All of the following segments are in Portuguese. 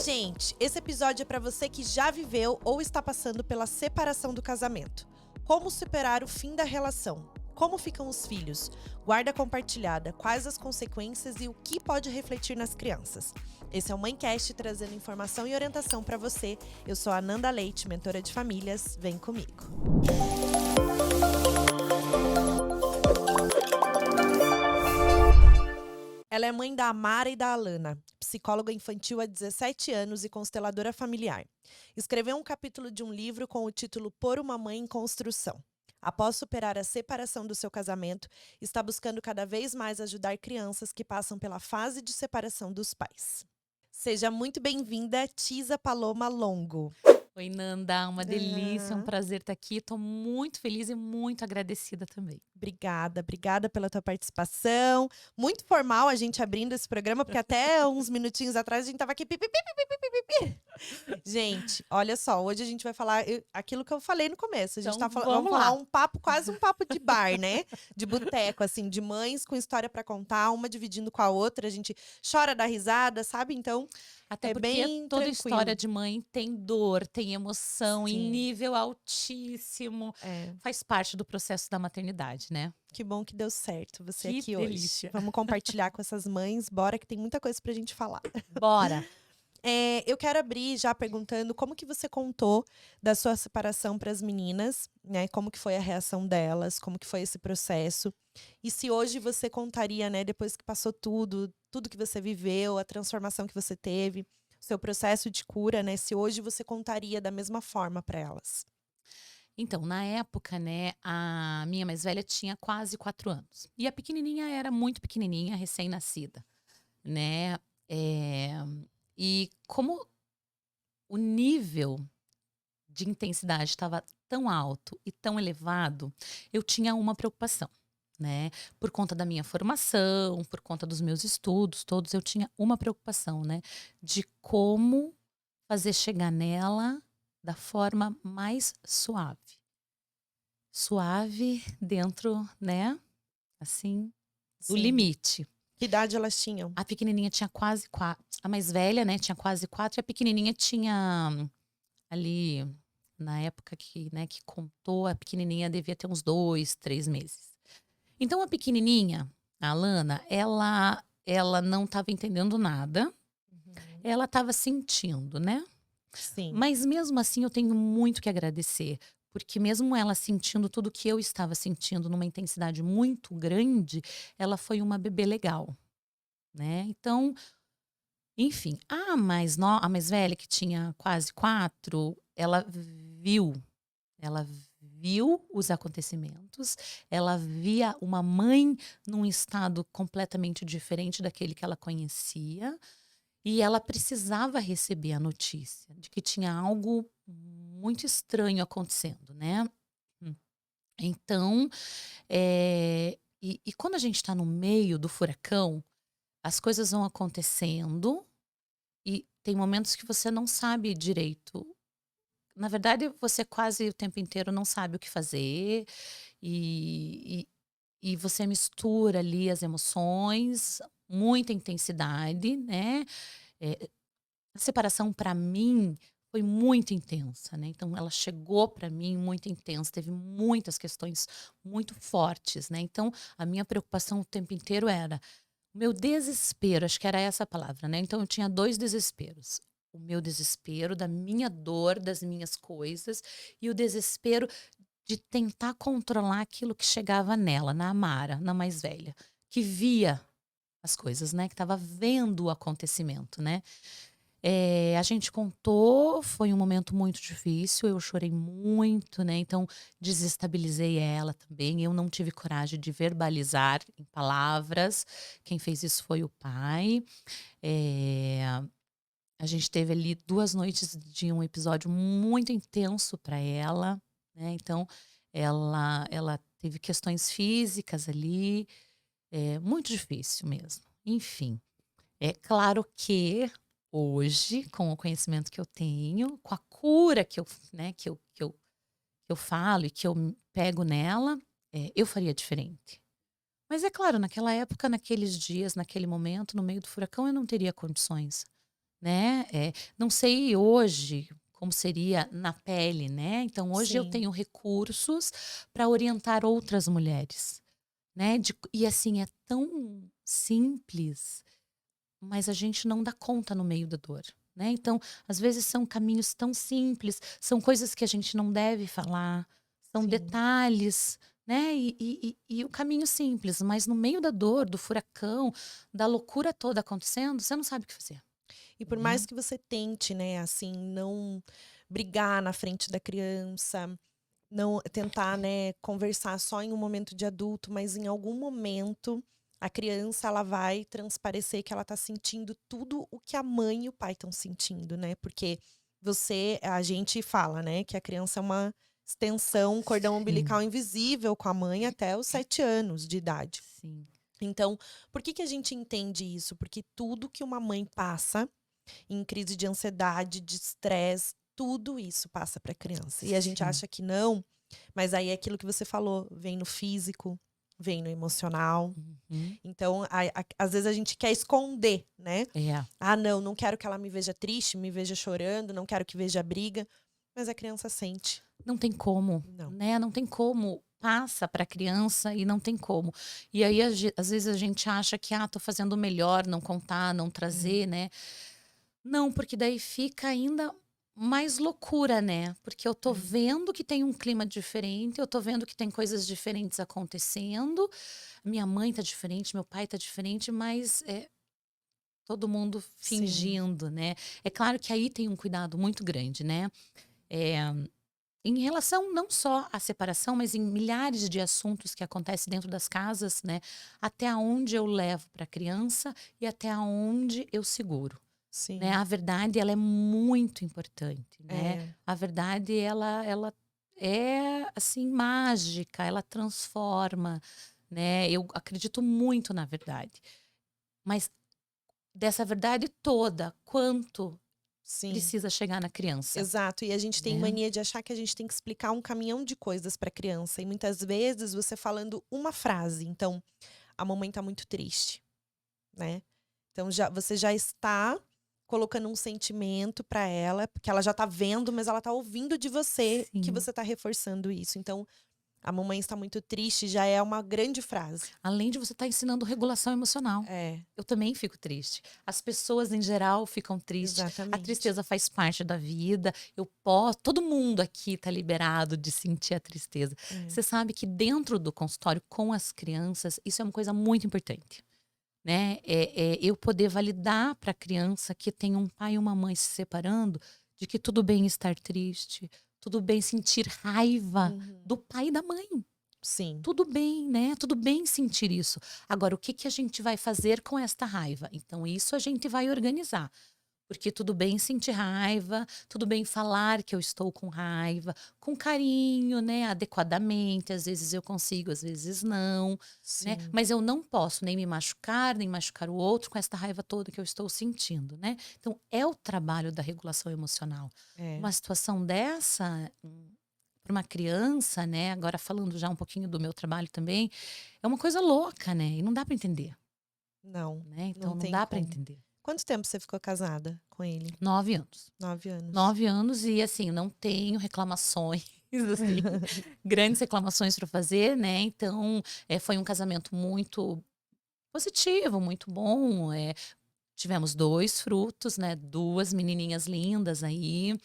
gente, esse episódio é para você que já viveu ou está passando pela separação do casamento. Como superar o fim da relação? Como ficam os filhos? Guarda compartilhada, quais as consequências e o que pode refletir nas crianças? Esse é o Mãecast trazendo informação e orientação para você. Eu sou a Ananda Leite, mentora de famílias. Vem comigo. Ela é mãe da Amara e da Alana, psicóloga infantil há 17 anos e consteladora familiar. Escreveu um capítulo de um livro com o título Por uma Mãe em Construção. Após superar a separação do seu casamento, está buscando cada vez mais ajudar crianças que passam pela fase de separação dos pais. Seja muito bem-vinda, Tisa Paloma Longo. Oi, Nanda, uma delícia, um prazer estar aqui. Estou muito feliz e muito agradecida também. Obrigada pela tua participação. Muito formal a gente abrindo esse programa, porque até uns minutinhos atrás a gente tava aqui. Gente, olha só, hoje a gente vai falar aquilo que eu falei no começo. A gente Então, vamos falar lá. um papo, quase um papo de bar, né? De boteco, assim, de mães com história para contar, uma dividindo com a outra. A gente chora, dá risada, sabe? Então, até porque bem toda tranquilo. História de mãe tem dor, tem emoção em nível altíssimo. Faz parte do processo da maternidade, né? Que bom que deu certo você que aqui delícia. hoje. Vamos compartilhar com essas mães. Bora que tem muita coisa pra gente falar. Bora! Eu quero abrir já perguntando como que você contou da sua separação para as meninas, né? Como que foi a reação delas, como que foi esse processo. E se hoje você contaria, né, depois que passou tudo que você viveu, a transformação que você teve, o seu processo de cura, né? Se hoje você contaria da mesma forma para elas. Então, na época, né, a minha mais velha tinha quase 4 anos. E a pequenininha era muito pequenininha, recém-nascida, né? E como o nível de intensidade estava tão alto e tão elevado, eu tinha uma preocupação, né? Por conta da minha formação, por conta dos meus estudos, todos, eu tinha uma preocupação, né? De como fazer chegar nela da forma mais suave. Suave dentro, né? Assim, do limite. Que idade elas tinham? A pequenininha tinha quase 4. A mais velha, né, tinha quase 4. E a pequenininha tinha ali, na época que contou, a pequenininha devia ter uns 2, 3 meses. Então, a pequenininha, a Alana, ela não estava entendendo nada. Ela estava sentindo, né? Sim. Mas mesmo assim, eu tenho muito que agradecer. Porque mesmo ela sentindo tudo que eu estava sentindo numa intensidade muito grande, ela foi uma bebê legal, né? Então, enfim, a mais velha, que tinha quase 4, ela viu os acontecimentos, ela via uma mãe num estado completamente diferente daquele que ela conhecia, e ela precisava receber a notícia de que tinha algo muito estranho acontecendo, né? Então, e quando a gente está no meio do furacão, as coisas vão acontecendo e tem momentos que você não sabe direito. Na verdade, você quase o tempo inteiro não sabe o que fazer e você mistura ali as emoções, muita intensidade, né? A separação, para mim, foi muito intensa, né? Então, ela chegou para mim muito intensa, teve muitas questões muito fortes, né? Então, a minha preocupação o tempo inteiro era o meu desespero, acho que era essa a palavra, né? Então, eu tinha 2 desesperos. O meu desespero da minha dor, das minhas coisas, e o desespero de tentar controlar aquilo que chegava nela, na Amara, na mais velha, que via as coisas, né? Que estava vendo o acontecimento, né? A gente contou, foi um momento muito difícil, eu chorei muito, né? Então, desestabilizei ela também. Eu não tive coragem de verbalizar em palavras. Quem fez isso foi o pai. A gente teve ali 2 noites de um episódio muito intenso para ela, né? Então, ela teve questões físicas ali, muito difícil mesmo. Enfim, é claro que hoje, com o conhecimento que eu tenho, com a cura que eu falo e que eu pego nela, eu faria diferente. Mas é claro, naquela época, naqueles dias, naquele momento, no meio do furacão, eu não teria condições, né? Não sei hoje como seria na pele, né? Então hoje eu Sim, tenho recursos para orientar outras mulheres, né? E assim, é tão simples, mas a gente não dá conta no meio da dor, né? Então, às vezes são caminhos tão simples, são coisas que a gente não deve falar, são sim. detalhes, né? E o caminho simples, mas no meio da dor, do furacão, da loucura toda acontecendo, você não sabe o que fazer, E por né? mais que você tente, né, assim, não brigar na frente da criança, não tentar, né, conversar só em um momento de adulto, mas em algum momento a criança ela vai transparecer que ela tá sentindo tudo o que a mãe e o pai estão sentindo, né? Porque a gente fala, né, que a criança é uma extensão, um cordão Sim, umbilical invisível com a mãe até os 7 anos de idade. sim, Então, por que que a gente entende isso? Porque tudo que uma mãe passa em crise de ansiedade, de estresse, tudo isso passa para a criança. E a gente sim. acha que não, mas aí é aquilo que você falou, vem no físico, vem no emocional. Uhum. Então, às vezes a gente quer esconder, né? É, Ah, não, não quero que ela me veja triste, me veja chorando, não quero que veja briga. Mas a criança sente. não tem como, Não. né? Não tem como. Passa para a criança e não tem como. E aí, às vezes, a gente acha que, tô fazendo o melhor, não contar, não É, trazer, né? Não, porque daí fica ainda mais loucura, né? Porque eu tô é. vendo que tem um clima diferente, eu tô vendo que tem coisas diferentes acontecendo. Minha mãe tá diferente, meu pai tá diferente, mas todo mundo Sim, fingindo, né? É claro que aí tem um cuidado muito grande, né? É, em relação não só à separação, mas em milhares de assuntos que acontecem dentro das casas, né? Até onde eu levo para a criança e até onde eu seguro. Né, sim. a verdade ela é muito importante, né. É, A verdade ela é, assim, mágica, ela transforma, né. Eu acredito muito na verdade, mas dessa verdade toda, quanto sim. precisa chegar na criança, Exato, e a gente tem né. mania de achar que a gente tem que explicar um caminhão de coisas para criança, e muitas vezes você falando uma frase, então, a mamãe tá muito triste, né. Então você já está colocando um sentimento para ela, porque ela já tá vendo, mas ela tá ouvindo de você que Sim. você tá reforçando isso. Então, a mamãe está muito triste já é uma grande frase. Além de você estar ensinando regulação emocional. É, Eu também fico triste. As pessoas em geral ficam tristes. A exatamente. tristeza faz parte da vida. Eu posso, todo mundo aqui está liberado de sentir a tristeza. É, Você sabe que dentro do consultório com as crianças, isso é uma coisa muito importante, né? Eu poder validar para a criança que tem um pai e uma mãe se separando, de que tudo bem estar triste, tudo bem sentir raiva uhum. do pai e da mãe. Sim, Tudo bem, né, tudo bem sentir isso. Agora o que que a gente vai fazer com esta raiva? Então isso a gente vai organizar, porque tudo bem sentir raiva, tudo bem falar que eu estou com raiva, com carinho, né, adequadamente, às vezes eu consigo, às vezes não, né, sim, mas eu não posso nem me machucar, nem machucar o outro com esta raiva toda que eu estou sentindo, né. Então é o trabalho da regulação emocional. é. Uma situação dessa, para uma criança, né, agora falando já um pouquinho do meu trabalho também, é uma coisa louca, né, e não dá para entender, Não, né, não então não tem dá para como. entender. Quanto tempo você ficou casada com ele? 9 anos. 9 anos. 9 anos e, assim, não tenho reclamações, assim, grandes reclamações para fazer, né, então, foi um casamento muito positivo, muito bom, tivemos 2 frutos, né, 2 menininhas lindas aí.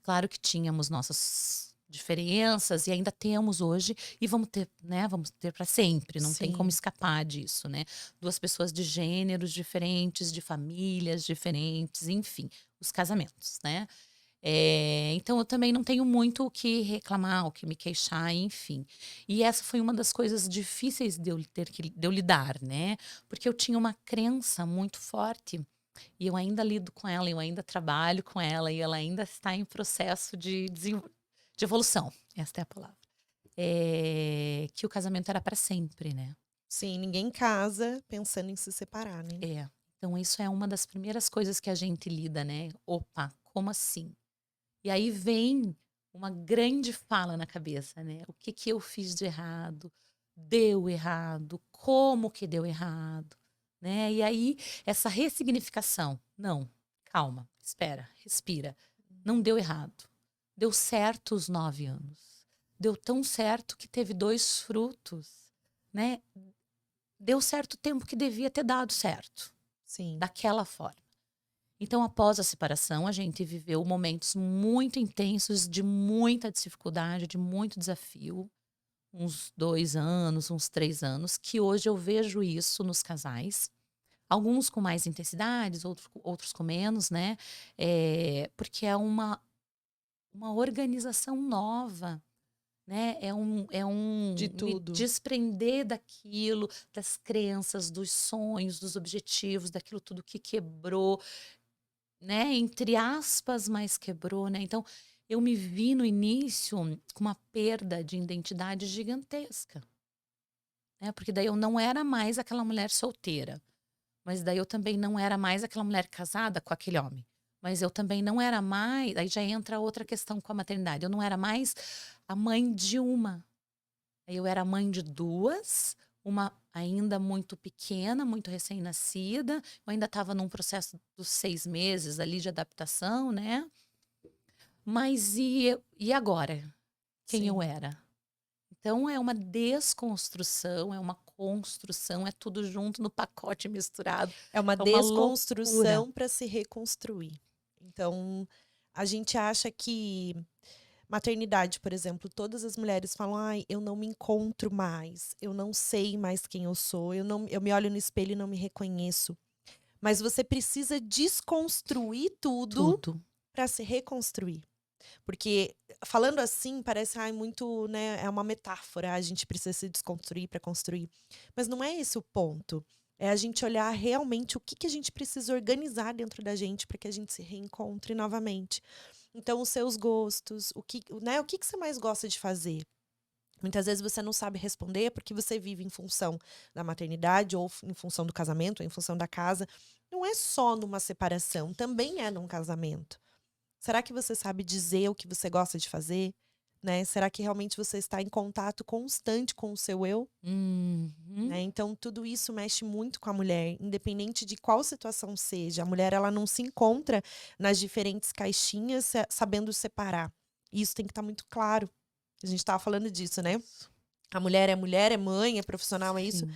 Claro que tínhamos nossas diferenças e ainda temos hoje e vamos ter, né, vamos ter para sempre, não tem como Sim, escapar disso, né. 2 pessoas de gêneros diferentes, de famílias diferentes, enfim, os casamentos, né. Então eu também não tenho muito o que reclamar, o que me queixar, enfim. E essa foi uma das coisas difíceis de eu lidar, né, porque eu tinha uma crença muito forte e eu ainda lido com ela, eu ainda trabalho com ela e ela ainda está em processo de evolução, esta é a palavra. Que o casamento era para sempre, né. sim, ninguém casa pensando em se separar, né. É, então isso é uma das primeiras coisas que a gente lida, né. "Opa, como assim?". E aí vem uma grande fala na cabeça, né. "O que que eu fiz de errado? Deu errado? Como que deu errado?", né. E aí essa ressignificação, "Não, calma, espera, respira. Não deu errado. Deu certo os 9 anos. Deu tão certo que teve 2 frutos, né? Deu certo o tempo que devia ter dado certo, Sim. daquela forma. Então, após a separação, a gente viveu momentos muito intensos, de muita dificuldade, de muito desafio. Uns 2 anos, uns 3 anos, que hoje eu vejo isso nos casais. Alguns com mais intensidades, outros com menos, né? Porque é uma organização nova, né? É um De me tudo. desprender daquilo, das crenças, dos sonhos, dos objetivos, daquilo tudo que quebrou, né? Entre aspas, mas quebrou, né? Então, eu me vi no início com uma perda de identidade gigantesca, né? Porque daí eu não era mais aquela mulher solteira. Mas daí eu também não era mais aquela mulher casada com aquele homem. Mas eu também não era mais. Aí já entra outra questão com a maternidade. Eu não era mais a mãe de uma. Aí eu era mãe de 2, uma ainda muito pequena, muito recém-nascida. Eu ainda estava num processo dos 6 meses ali de adaptação, né? Mas e agora? Quem eu Sim. era? Então é uma desconstrução, é uma construção, é tudo junto no pacote misturado. É uma É uma loucura. desconstrução para se reconstruir. Então, a gente acha que maternidade, por exemplo, todas as mulheres falam: "Ai, eu não me encontro mais, eu não sei mais quem eu sou, eu me olho no espelho e não me reconheço". Mas você precisa desconstruir tudo Tudo. para se reconstruir. Porque falando assim parece, ai, muito, né, é uma metáfora, a gente precisa se desconstruir para construir. Mas não é esse o ponto. É a gente olhar realmente o que que a gente precisa organizar dentro da gente para que a gente se reencontre novamente. Então, os seus gostos, o que que você mais gosta de fazer? Muitas vezes você não sabe responder porque você vive em função da maternidade, ou em função do casamento, ou em função da casa. Não é só numa separação, também é num casamento. Será que você sabe dizer o que você gosta de fazer? Né? Será que realmente você está em contato constante com o seu eu? Uhum. Né? Então, tudo isso mexe muito com a mulher, independente de qual situação seja. A mulher, ela não se encontra nas diferentes caixinhas sabendo separar. E isso tem que estar muito claro. A gente estava falando disso, né? Isso. A mulher, é mãe, é profissional, é isso. Sim,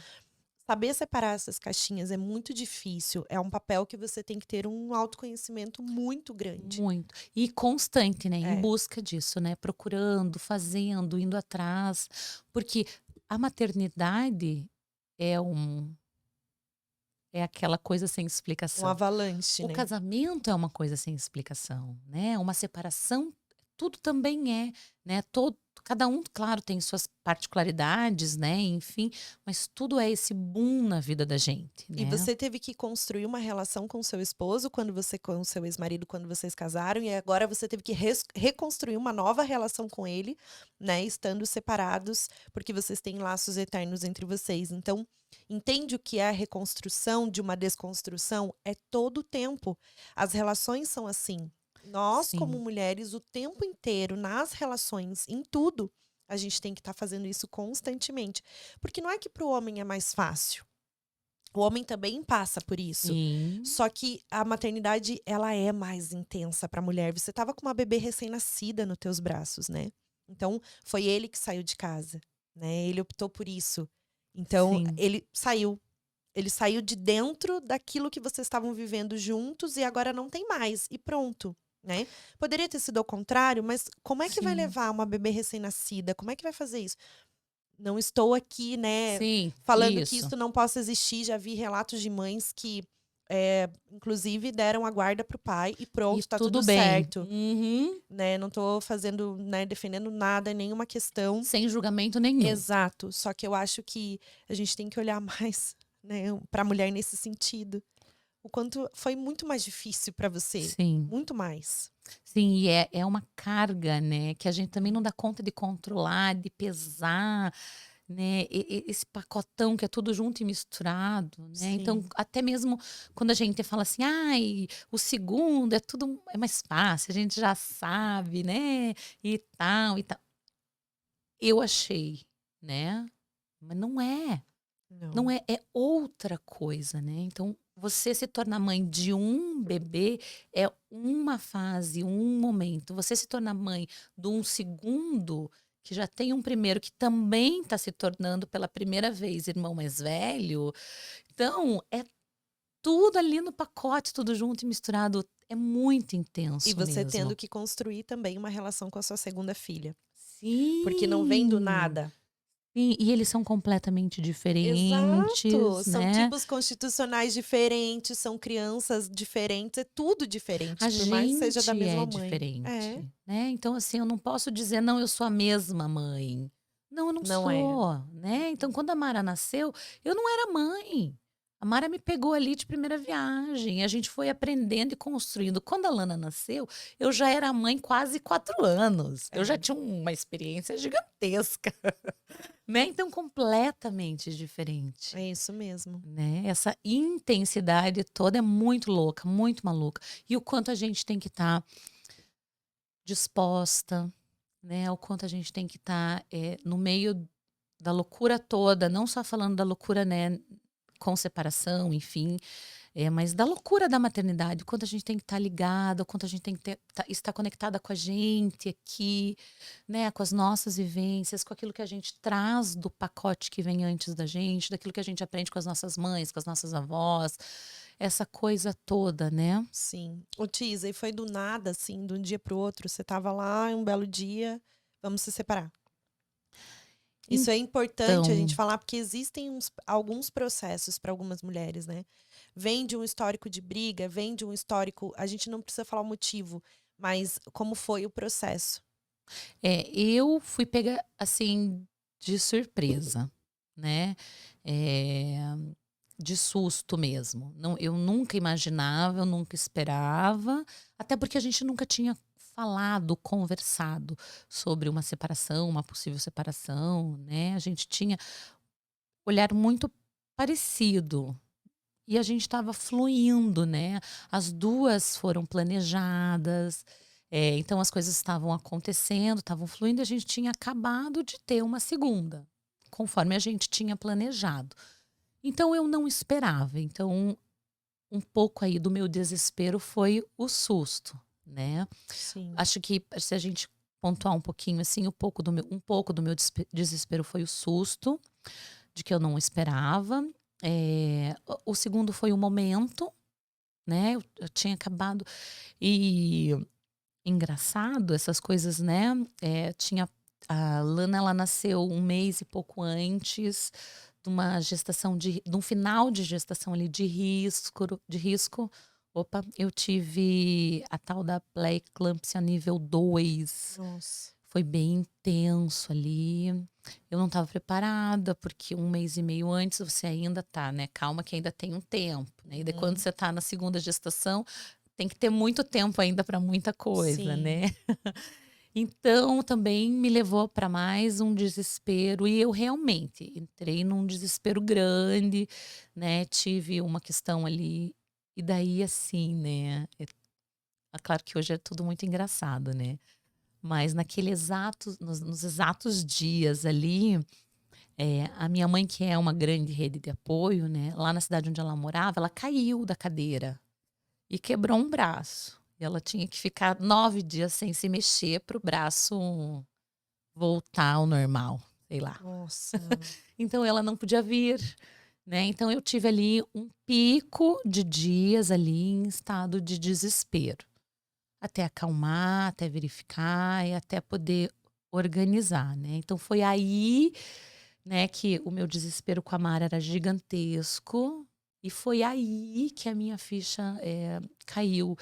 Saber separar essas caixinhas é muito difícil. É um papel que você tem que ter um autoconhecimento muito grande. muito. E constante, né? Em É, busca disso, né? Procurando, fazendo, indo atrás. Porque a maternidade é um é aquela coisa sem um explicação. avalanche, O né? casamento é uma coisa sem explicação, né? Uma separação, tudo também é, né? Cada um, claro, tem suas particularidades, né? Enfim, mas tudo é esse boom na vida da gente, E né? você teve que construir uma relação com seu esposo com o seu ex-marido quando vocês casaram, e agora você teve que reconstruir uma nova relação com ele, né? Estando separados, porque vocês têm laços eternos entre vocês. Então, entende o que é a reconstrução de uma desconstrução? É todo o tempo. As relações são assim. Nós, como Sim, mulheres, o tempo inteiro, nas relações, em tudo, a gente tem que estar fazendo isso constantemente. Porque não é que para o homem é mais fácil. O homem também passa por isso. sim. Só que a maternidade, ela é mais intensa para a mulher. Você estava com uma bebê recém-nascida nos teus braços, né? Então, foi ele que saiu de casa, né? Ele optou por isso. Então, Sim. ele saiu. Ele saiu de dentro daquilo que vocês estavam vivendo juntos e agora não tem mais. E pronto, né? Poderia ter sido ao contrário, mas como é que vai Sim, levar uma bebê recém-nascida? Como é que vai fazer isso? Não estou aqui, né, sim, falando que isso. isso não possa existir. Já vi relatos de mães que, inclusive, deram a guarda para o pai e E pronto, tá tudo tudo bem. certo. Uhum. Né? Não estou fazendo, né, defendendo nada, nenhuma questão. Sem julgamento nenhum. Exato. Só que eu acho que a gente tem que olhar mais, né, para a mulher nesse sentido. O quanto foi muito mais difícil para você. Sim. Muito mais. Sim, e é uma carga, né, que a gente também não dá conta de controlar, de pesar, né, esse pacotão que é tudo junto e misturado, né. Então, Sim. até mesmo quando a gente fala assim: "Ai, o segundo é mais fácil, a gente já sabe, né, e tal e tal". Eu achei, né, mas não é. Não Não. é, é outra coisa, né. Então você se tornar mãe de um bebê é uma fase, um momento. Você se tornar mãe de um segundo, que já tem um primeiro que também está se tornando pela primeira vez irmão mais velho. Então, é tudo ali no pacote, tudo junto e misturado. É muito E intenso você mesmo. tendo que construir também uma relação com a sua segunda filha. Porque não vem do Sim. nada. E eles são completamente Exato! diferentes, São né? tipos constitucionais diferentes, são crianças diferentes, é tudo diferente, A por mais que seja da gente é mesma mãe. É, diferente, né? Então, assim, eu não posso dizer, não, eu sou a mesma mãe. Não, eu não não é. sou, né? Então, quando a Mara nasceu, eu não era mãe. A Mara me pegou ali de primeira viagem. A gente foi aprendendo e construindo. Quando a Lana nasceu, eu já era mãe quase 4 anos. Eu já É, tinha uma experiência gigantesca, né? Então, completamente diferente. é isso mesmo. Né? Essa intensidade toda é muito louca, muito maluca. E o quanto a gente tem que estar disposta, né? O quanto a gente tem que estar no meio da loucura toda, não só falando da loucura, né, com separação, enfim, mas da loucura da maternidade, o quanto a gente tem que estar ligada, o quanto a gente tem que estar conectada com a gente aqui, né, com as nossas vivências, com aquilo que a gente traz do pacote que vem antes da gente, daquilo que a gente aprende com as nossas mães, com as nossas avós, essa coisa toda, né? Sim. Ô, Tisa, e foi do nada, assim, de um dia pro outro? Você tava lá, um belo dia, vamos se separar. Isso é importante a gente Então, falar, porque existem alguns processos para algumas mulheres, né? Vem de um histórico de briga, vem de um histórico. A gente não precisa falar o motivo, mas como foi o processo. eu fui pega assim de surpresa, né? É, de susto mesmo. Não, eu nunca imaginava, eu nunca esperava, até porque a gente nunca tinha falado, conversado sobre uma separação, uma possível separação, né? A gente tinha olhar muito parecido. E a gente estava fluindo, né? As duas foram planejadas, então as coisas estavam acontecendo, estavam fluindo, e a gente tinha acabado de ter uma segunda, conforme a gente tinha planejado. Então eu não esperava. Então, um pouco aí do meu desespero foi o susto, né? Sim. Acho que se a gente pontuar um pouquinho assim, um pouco do meu desespero foi o susto de que eu não esperava. O segundo foi o momento, né? Eu tinha acabado. E engraçado essas coisas, né? A Lana, ela nasceu um mês e pouco antes de uma gestação de um final de gestação ali de risco. Opa, eu tive a tal da pré-eclâmpsia nível 2. Nossa. Foi bem intenso ali. Eu não estava preparada, porque um mês e meio antes você ainda tá, né? Calma que ainda tem um tempo, né? E daí quando Uhum. você tá na segunda gestação, tem que ter muito tempo ainda para muita coisa, Sim. né? Então também me levou para mais um desespero e eu realmente entrei num desespero grande, né? Tive uma questão ali e daí assim, né? Claro que hoje é tudo muito engraçado, né? Mas nos exatos dias ali, a minha mãe, que é uma grande rede de apoio, né, lá na cidade onde ela morava, ela caiu da cadeira e quebrou um braço. E ela tinha que ficar 9 dias sem se mexer para o braço voltar ao normal, sei lá. Nossa. Então ela não podia vir, né? Então eu tive ali um pico de dias ali em estado de desespero. Até acalmar, até verificar e até poder organizar, né. Então foi aí, né, que o meu desespero com a Mara era gigantesco, e foi aí que a minha ficha, caiu,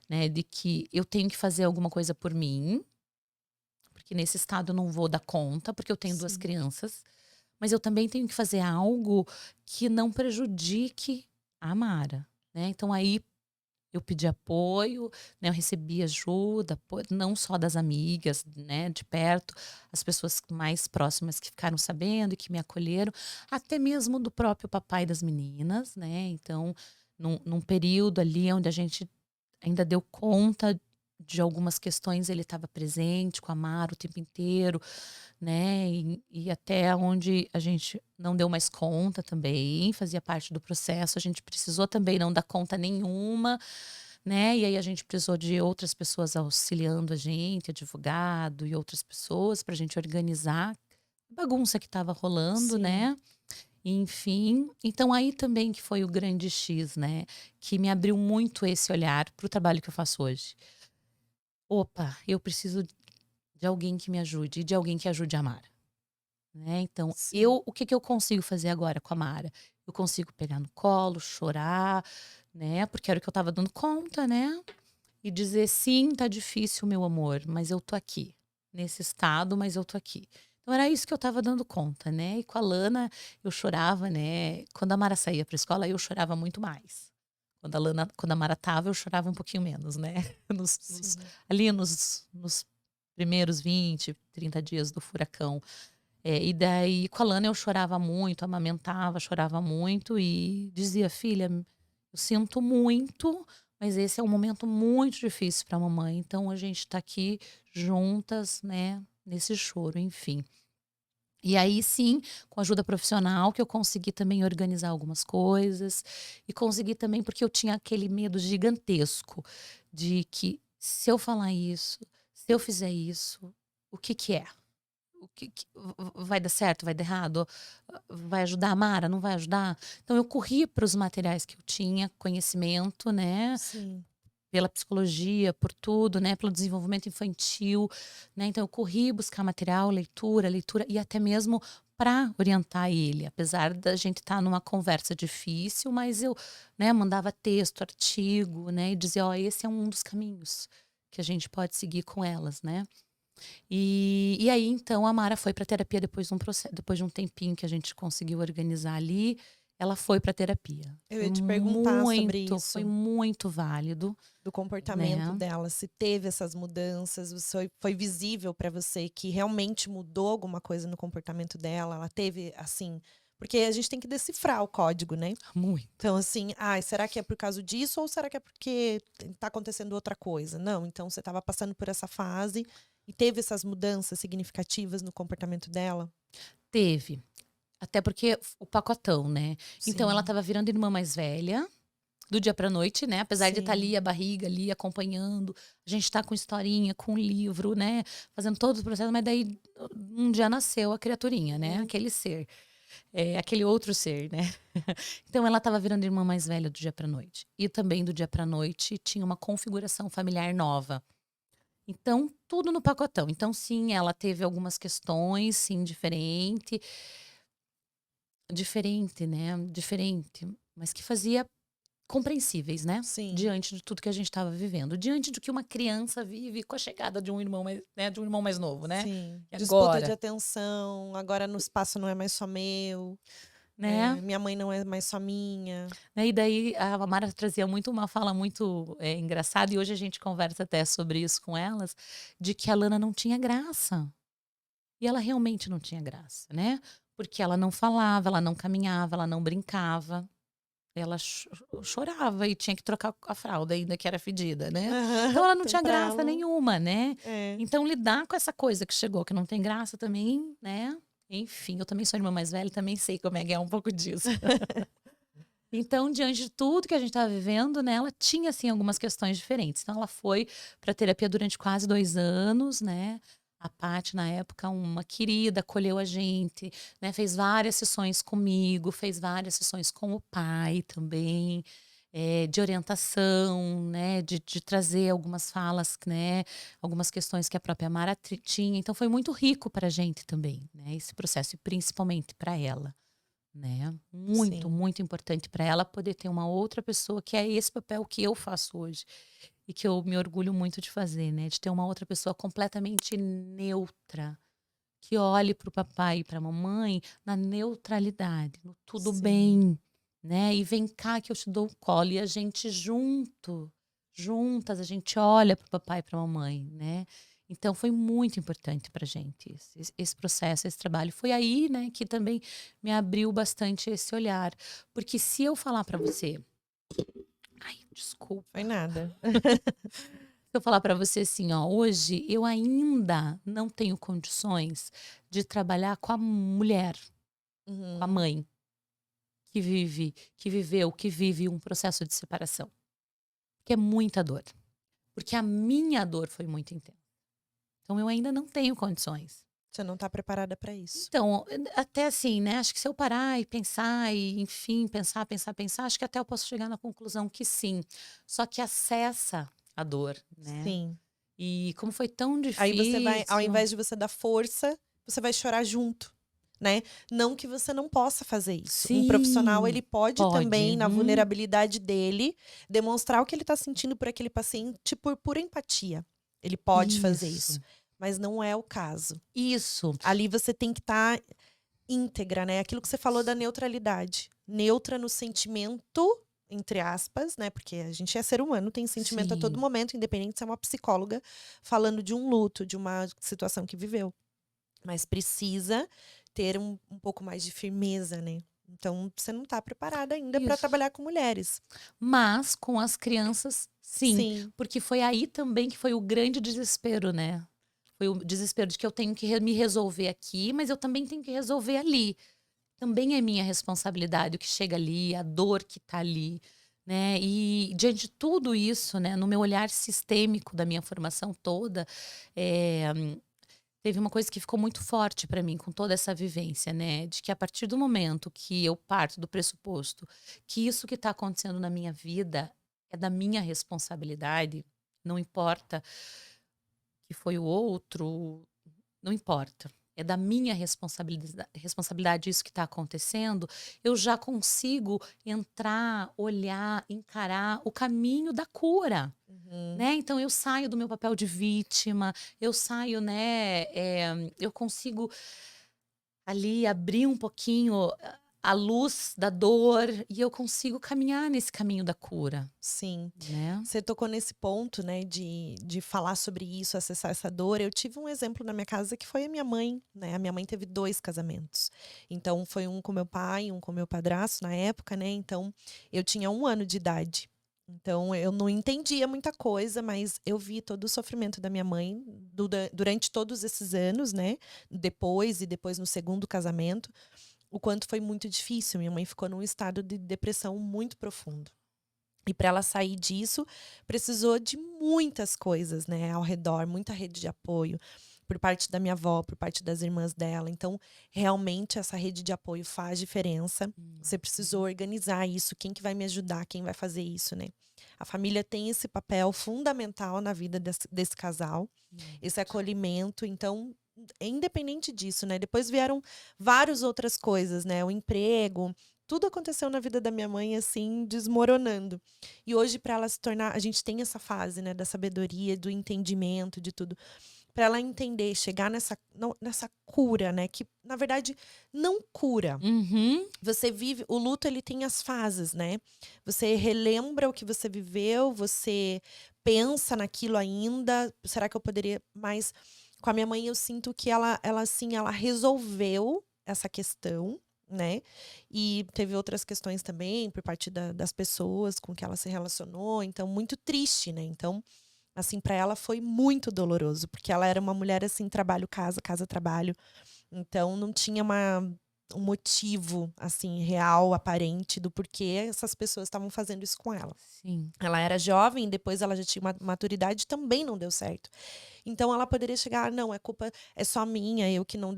né, de que eu tenho que fazer alguma coisa por mim, porque nesse estado eu não vou dar conta, porque eu tenho 2 Sim. crianças, mas eu também tenho que fazer algo que não prejudique a Mara, né. Então aí eu pedi apoio, né, eu recebi ajuda, não só das amigas, né, de perto, as pessoas mais próximas que ficaram sabendo e que me acolheram, até mesmo do próprio papai das meninas, né. Então, num período ali onde a gente ainda deu conta de algumas questões ele estava presente com a Mara o tempo inteiro, né? E até onde a gente não deu mais conta também, fazia parte do processo. A gente precisou também não dar conta nenhuma, né? E aí a gente precisou de outras pessoas auxiliando a gente, advogado e outras pessoas, para a gente organizar a bagunça que estava rolando, Sim. né? Enfim, então aí também que foi o grande X, né? Que me abriu muito esse olhar para o trabalho que eu faço hoje. Opa, eu preciso de alguém que me ajude e de alguém que ajude a Mara, né? Então, Sim. o que que eu consigo fazer agora com a Mara? Eu consigo pegar no colo, chorar, né? Porque era o que eu estava dando conta, né? E dizer: sim, tá difícil, meu amor, mas eu tô aqui. Nesse estado, mas eu tô aqui. Então era isso que eu estava dando conta, né? E com a Lana eu chorava, né? Quando a Mara saía pra escola, eu chorava muito mais. Quando a Mara tava, eu chorava um pouquinho menos, né? Sim. Ali nos primeiros 20, 30 dias do furacão. E daí, com a Lana, eu chorava muito, amamentava, chorava muito e dizia: filha, eu sinto muito, mas esse é um momento muito difícil para a mamãe. Então, a gente está aqui juntas, né, nesse choro, enfim. E aí, sim, com ajuda profissional, que eu consegui também organizar algumas coisas. E consegui também, porque eu tinha aquele medo gigantesco de que se eu falar isso, se eu fizer isso, o que que é? O que vai dar certo, vai dar errado? Vai ajudar a Mara, não vai ajudar? Então eu corri para os materiais que eu tinha, conhecimento, né, Sim. pela psicologia, por tudo, né, pelo desenvolvimento infantil, né, então eu corri buscar material, leitura e até mesmo para orientar ele, apesar da gente estar numa conversa difícil, mas eu, né, mandava texto, artigo, né, e dizia: ó, esse é um dos caminhos que a gente pode seguir com elas, né. E aí, então, a Mara foi para terapia depois de um tempinho que a gente conseguiu organizar ali, ela foi para terapia. Eu ia te perguntar sobre Foi isso, muito válido, do comportamento né. dela, se teve essas mudanças, se foi visível para você que realmente mudou alguma coisa no comportamento dela, ela teve, assim, porque a gente tem que decifrar o código, né. Muito. Então assim, ai, será que é por causa disso ou será que é porque tá acontecendo outra coisa? Não, então você estava passando por essa fase e teve essas mudanças significativas no comportamento dela? Teve, até porque o pacotão, né. Então ela Sim, estava virando irmã mais velha, do dia pra noite, né, apesar de estar sim. ali, a barriga ali, acompanhando, a gente tá com historinha, com livro, né, fazendo todo o processo, mas daí um dia nasceu a criaturinha, né, Hum, aquele ser. Aquele outro ser, né. Então ela estava virando irmã mais velha do dia pra noite. E também do dia pra noite tinha uma configuração familiar nova. Então, tudo no pacotão. Então sim, ela teve algumas questões, sim, diferente, né, diferente, mas que fazia compreensíveis, né, sim. diante de tudo que a gente estava vivendo, diante do que uma criança vive com a chegada de um irmão mais, né, de um irmão mais novo, né. Sim, E disputa de agora, atenção, agora no espaço não é mais só meu, né. minha mãe não é mais só minha. Né, e daí a Mara trazia muito uma fala muito, engraçada e hoje a gente conversa até sobre isso com elas, de que a Lana não tinha graça. E ela realmente não tinha graça, né, porque ela não falava, ela não caminhava, ela não brincava, ela chorava e tinha que trocar a fralda ainda que era fedida, né. Aham, Então ela não então tinha pra graça ela nenhuma, né. é. Então lidar com essa coisa que chegou que não tem graça também, né, enfim, eu também sou irmã mais velha, também sei como é que é um pouco disso. Então, diante de tudo que a gente estava vivendo, né, ela tinha, assim, algumas questões diferentes. Então ela foi para terapia durante quase 2 anos, né. A Paty, na época, uma querida, acolheu a gente, né, fez várias sessões comigo, fez várias sessões com o pai também, de orientação, né, de trazer algumas falas, né, algumas questões que a própria Mara tinha. Então foi muito rico para a gente também, né, esse processo, e principalmente para ela. Né, muito, Sim, muito importante para ela poder ter uma outra pessoa, que é esse papel que eu faço hoje, e que eu me orgulho muito de fazer, né, de ter uma outra pessoa completamente neutra, que olhe para o papai e para a mamãe na neutralidade, no tudo sim, bem, né, e vem cá que eu te dou o colo e a gente juntas a gente olha para o papai e para a mamãe, né. Então foi muito importante pra gente esse processo, esse trabalho. Foi aí, né, que também me abriu bastante esse olhar, porque se eu falar pra você, ai, foi desculpa. nada. Se Se eu falar para você assim, ó, hoje eu ainda não tenho condições de trabalhar com a mulher, com a Uhum. mãe que vive um processo de separação, que é muita dor, porque a minha dor foi muito intensa. Então eu ainda não tenho condições. Você não tá preparada para isso. Então, até assim, né, acho que se eu parar e pensar e, enfim, pensar, acho que até eu posso chegar na conclusão que sim. Só que acessa a dor, né. Sim. E como foi tão Aí você vai, ao difícil. invés de você dar força, você vai chorar junto, né. Não que você não possa fazer isso. Um profissional, Sim, ele pode pode. também, na vulnerabilidade dele, demonstrar o que ele tá sentindo por aquele paciente por pura empatia. Ele pode fazer isso, Isso, mas não é o caso. isso, Ali você tem que estar íntegra, né, aquilo que você falou da isso. neutralidade. Neutra no sentimento, entre aspas, né, porque a gente é ser humano, tem sentimento a todo Sim, momento, independente se é uma psicóloga falando de um luto, de uma situação que viveu. Mas precisa ter um pouco mais de firmeza, né. Então você não está preparada ainda para isso. trabalhar com mulheres. Mas com as crianças, sim, Sim, porque foi aí também que foi o grande desespero, né. Foi o desespero de que eu tenho que me resolver aqui, mas eu também tenho que resolver ali. Também é minha responsabilidade o que chega ali, a dor que tá ali, né. E diante de tudo isso, né, no meu olhar sistêmico da minha formação toda, eh, teve uma coisa que ficou muito forte para mim com toda essa vivência, né, de que a partir do momento que eu parto do pressuposto que isso que está acontecendo na minha vida é da minha responsabilidade, não importa que foi o outro, não importa. É da minha responsabilidade isso que está acontecendo, eu já consigo entrar, olhar, encarar o caminho da cura, uhum, né. Então eu saio do meu papel de vítima, eu saio, né, eu consigo ali abrir um pouquinho a luz da dor e eu consigo caminhar nesse caminho da cura, sim. né. Você tocou nesse ponto, né, de falar sobre isso, acessar essa dor. Eu tive um exemplo na minha casa que foi a minha mãe, né, a minha mãe teve 2 casamentos. Então foi um com meu pai, um com meu padrasto na época, né, então eu tinha 1 ano de idade. Então eu não entendia muita coisa, mas eu vi todo o sofrimento da minha mãe durante todos esses anos, né, depois no segundo casamento, o quanto foi muito difícil. Minha mãe ficou num estado de depressão muito profundo. E para ela sair disso, precisou de muitas coisas, né, ao redor, muita rede de apoio, por parte da minha avó, por parte das irmãs dela. Então, realmente essa rede de apoio faz diferença. Você precisou Uhum. organizar isso, quem que vai me ajudar, quem vai fazer isso, né. A família tem esse papel fundamental na vida desse casal, esse Muito. acolhimento. Então, independente disso, né, depois vieram várias outras coisas, né, o emprego, tudo aconteceu na vida da minha mãe, assim, desmoronando. E hoje para ela se tornar, a gente tem essa fase, né, da sabedoria, do entendimento, de tudo. Para ela entender, chegar nessa cura, né, que na verdade não cura. Uhum. Você vive o luto, ele tem as fases, né. Você relembra o que você viveu, você pensa naquilo ainda, "Será que eu poderia", mas com a minha mãe eu sinto que ela assim, ela resolveu essa questão, né, e teve outras questões também por parte das pessoas com que ela se relacionou, então muito triste, né. Então, assim, para ela foi muito doloroso, porque ela era uma mulher, assim, trabalho, casa, casa, trabalho. Então não tinha um motivo, assim, real, aparente do porquê essas pessoas estavam fazendo isso com ela. Sim. Ela era jovem, depois ela já tinha uma maturidade, também não deu certo. Então ela poderia chegar: "Ah, não, é culpa é só minha, eu que não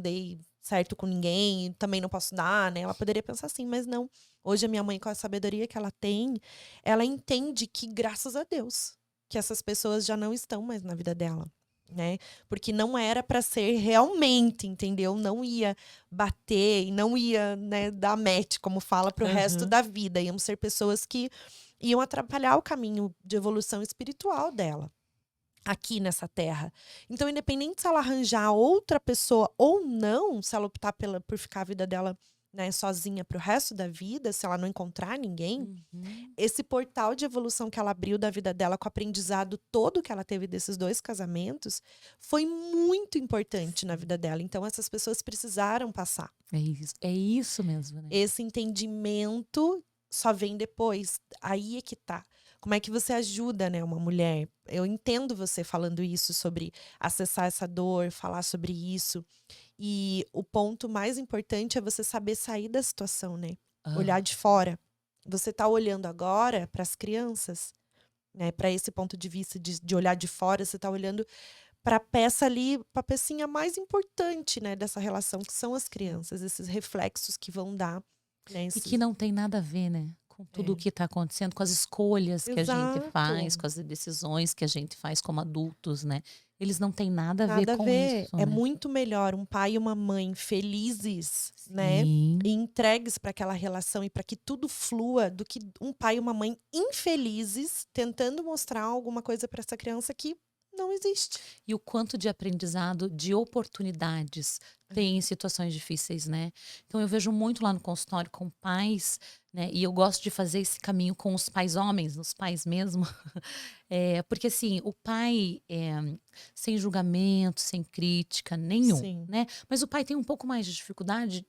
dei certo com ninguém, também não posso dar", né. Ela poderia pensar assim, mas não. Hoje a minha mãe, com a sabedoria que ela entende que, graças a Deus, que essas pessoas já não estão mais na vida dela, né. Porque não era para ser realmente, entendeu. Não ia bater e não ia, né, dar match, como fala, para o resto Aham. da vida. Iam ser pessoas que iam atrapalhar o caminho de evolução espiritual dela, aqui nessa terra. Então, independente se ela arranjar outra pessoa ou não, se ela optar por ficar a vida dela, né, sozinha para o resto da vida, se ela não encontrar ninguém, Uhum. esse portal de evolução que ela abriu da vida dela, com o aprendizado todo que ela teve desses 2 casamentos, foi muito importante na Sim. vida dela. Então essas pessoas precisaram passar. É isso mesmo, né. Esse entendimento só vem depois, aí é que tá. Como é que você ajuda, né, uma mulher? Eu entendo você falando isso sobre acessar essa dor, falar sobre isso. E o ponto mais importante é você saber sair da situação, né? Olhar Ah, de fora. Você tá olhando agora para as crianças, né? Para esse ponto de vista de olhar de fora, você tá olhando para a peça ali, para a pecinha mais importante, né, dessa relação, que são as sim. crianças, esses reflexos que vão dar, né? E que não tem nada a ver, né, com tudo o É. que está acontecendo, com as escolhas que a gente faz, Exato. com as decisões que a gente faz como adultos, né. Eles não têm nada a ver Nada a com ver. isso, É né. muito melhor um pai e uma mãe felizes, né, e Sim, entregues para aquela relação e para que tudo flua, do que um pai e uma mãe infelizes tentando mostrar alguma coisa para essa criança que não existe. e o quanto de aprendizado, de oportunidades tem em situações difíceis, né. Então eu vejo muito lá no consultório com pais, né, e eu gosto de fazer esse caminho com os pais homens, os pais mesmo. Porque assim, o pai, sem julgamento, sem crítica nenhum, Sim, né, mas o pai tem um pouco mais de dificuldade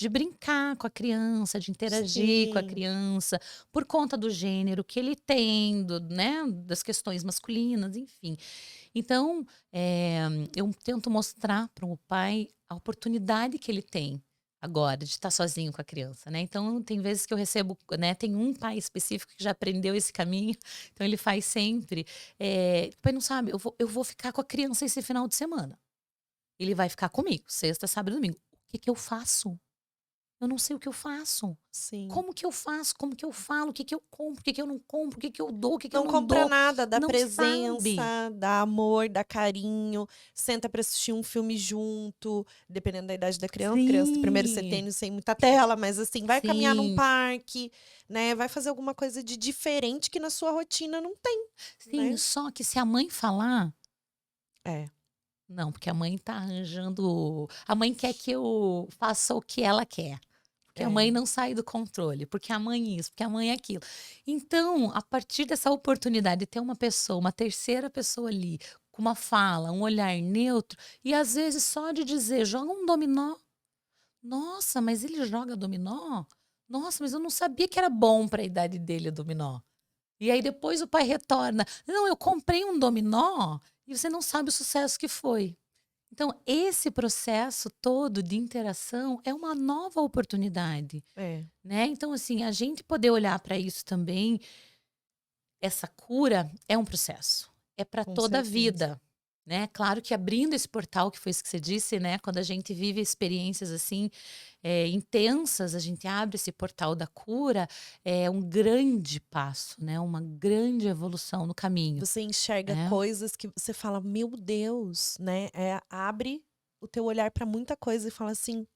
de brincar com a criança, de interagir com a sim, criança, por conta do gênero que ele tem, né, das questões masculinas, enfim. Então, eu tento mostrar para o pai a oportunidade que ele tem agora de estar sozinho com a criança, né. Então tem vezes que eu recebo, né, tem um pai específico que já aprendeu esse caminho, então ele faz sempre, o pai não sabe: "Eu vou ficar com a criança esse final de semana, ele vai ficar comigo, sexta, sábado e domingo. O que que eu faço? Eu não sei o que eu faço. sim. Como que eu faço? Como que eu falo? O que que eu compro? O que que eu não compro? O que que eu dou? O que que eu Não não compra dou?" nada, dá Não sabe. presença, dá amor, dá carinho, senta para assistir um filme junto, dependendo da idade da criança, criança primeiro Sim, setênio sem muita tela, mas assim, vai caminhar num sim, parque, né, vai fazer alguma coisa de diferente que na sua rotina não tem, sim. né. Só que se a mãe falar, É, não, porque a mãe tá arranjando, a mãe quer que eu faça o que ela quer. Porque a é, mãe não sai do controle, porque a mãe isso, porque a mãe aquilo. Então, a partir dessa oportunidade de ter uma pessoa, uma terceira pessoa ali, com uma fala, um olhar neutro, e às vezes só de dizer: "Joga um dominó". "Nossa, mas ele joga dominó? Nossa, mas eu não sabia que era bom para a idade dele o dominó". E aí depois o pai retorna: "Não, eu comprei um dominó", e você não sabe o sucesso que foi. Então, esse processo todo de interação é uma nova oportunidade, é, né. Então, assim, a gente poder olhar para isso também, essa cura é um processo, é para com toda a certeza. vida, né. Claro que abrindo esse portal, que foi isso que você disse, né, quando a gente vive experiências, assim, intensas, a gente abre esse portal da cura, é um grande passo, né, uma grande evolução no caminho, Você enxerga né. coisas que você fala: "Meu Deus", né, abre o teu olhar para muita coisa e fala assim: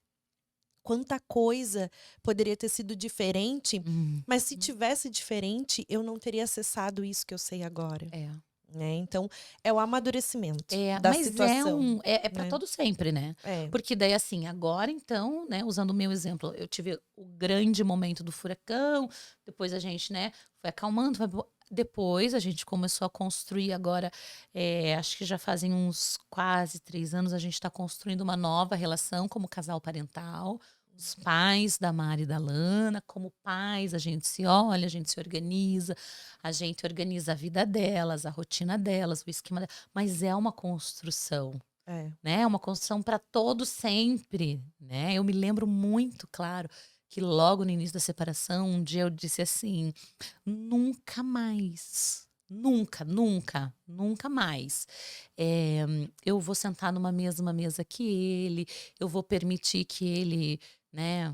"Quanta coisa poderia ter sido diferente, Uhum. mas se tivesse diferente, eu não teria acessado isso que eu sei agora", É. né. Então, é o amadurecimento É, da mas situação, é para né. todo sempre, né. É. Porque daí, assim, agora então, né, usando o meu exemplo, eu tive o grande momento do furacão, depois a gente, né, foi acalmando, depois a gente começou a construir agora, acho que já fazem uns quase 3 anos, a gente está construindo uma nova relação como casal parental, os pais da Mari e da Lana, como pais, a gente se olha, a gente se organiza, a gente organiza a vida delas, a rotina delas, o esquema, mas é uma construção, É. né, é uma construção para todo sempre, né. Eu me lembro muito claro que logo no início da separação, um dia eu disse assim: "Nunca mais, nunca, nunca, nunca mais, eu vou sentar numa mesma mesa que ele, eu vou permitir que ele, né,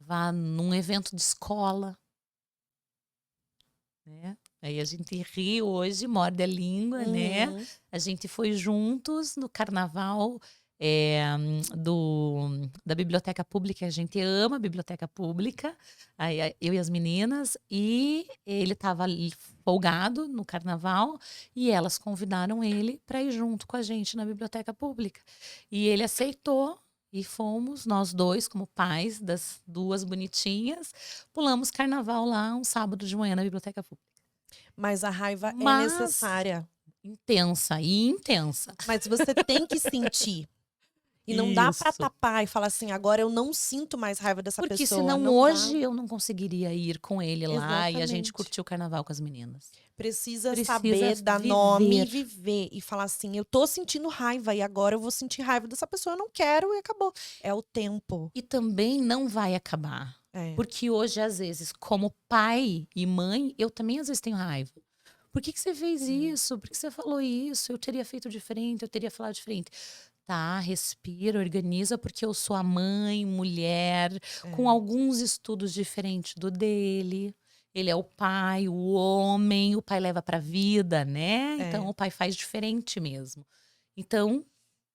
vá num evento de escola", né. Aí a gente ri hoje, morde a língua, né. Uhum. A gente foi juntos no carnaval, da biblioteca pública, a gente ama a biblioteca pública, aí eu e as meninas, e ele estava ali folgado no carnaval, e elas convidaram ele para ir junto com a gente na biblioteca pública. E ele aceitou, e fomos nós 2 como pais das 2 bonitinhas, pulamos carnaval lá um sábado de manhã na biblioteca pública. Mas a raiva é Mas necessária, intensa e intensa. mas você tem que sentir. E não dá pra Isso. tapar e falar assim: "Agora eu não sinto mais raiva dessa Porque pessoa", senão não dá. hoje eu não conseguiria ir com ele lá e a gente Exatamente. curtir o carnaval com as meninas. Precisa Precisa saber dar nome e viver. viver e falar assim: "Eu tô sentindo raiva e agora eu vou sentir raiva dessa pessoa, eu não quero", e acabou. É o tempo. E também não vai acabar. É. Porque hoje, às vezes, como pai e mãe, eu também às vezes tenho raiva. Por que que você fez isso? Por que você falou isso? Eu teria feito diferente, eu teria falado diferente. Tá, respira, organiza, porque eu sou a mãe, mulher, com É, alguns estudos diferentes do dele. Ele é o pai, o homem, o pai leva pra vida, né? Então é. o pai faz diferente mesmo. Então,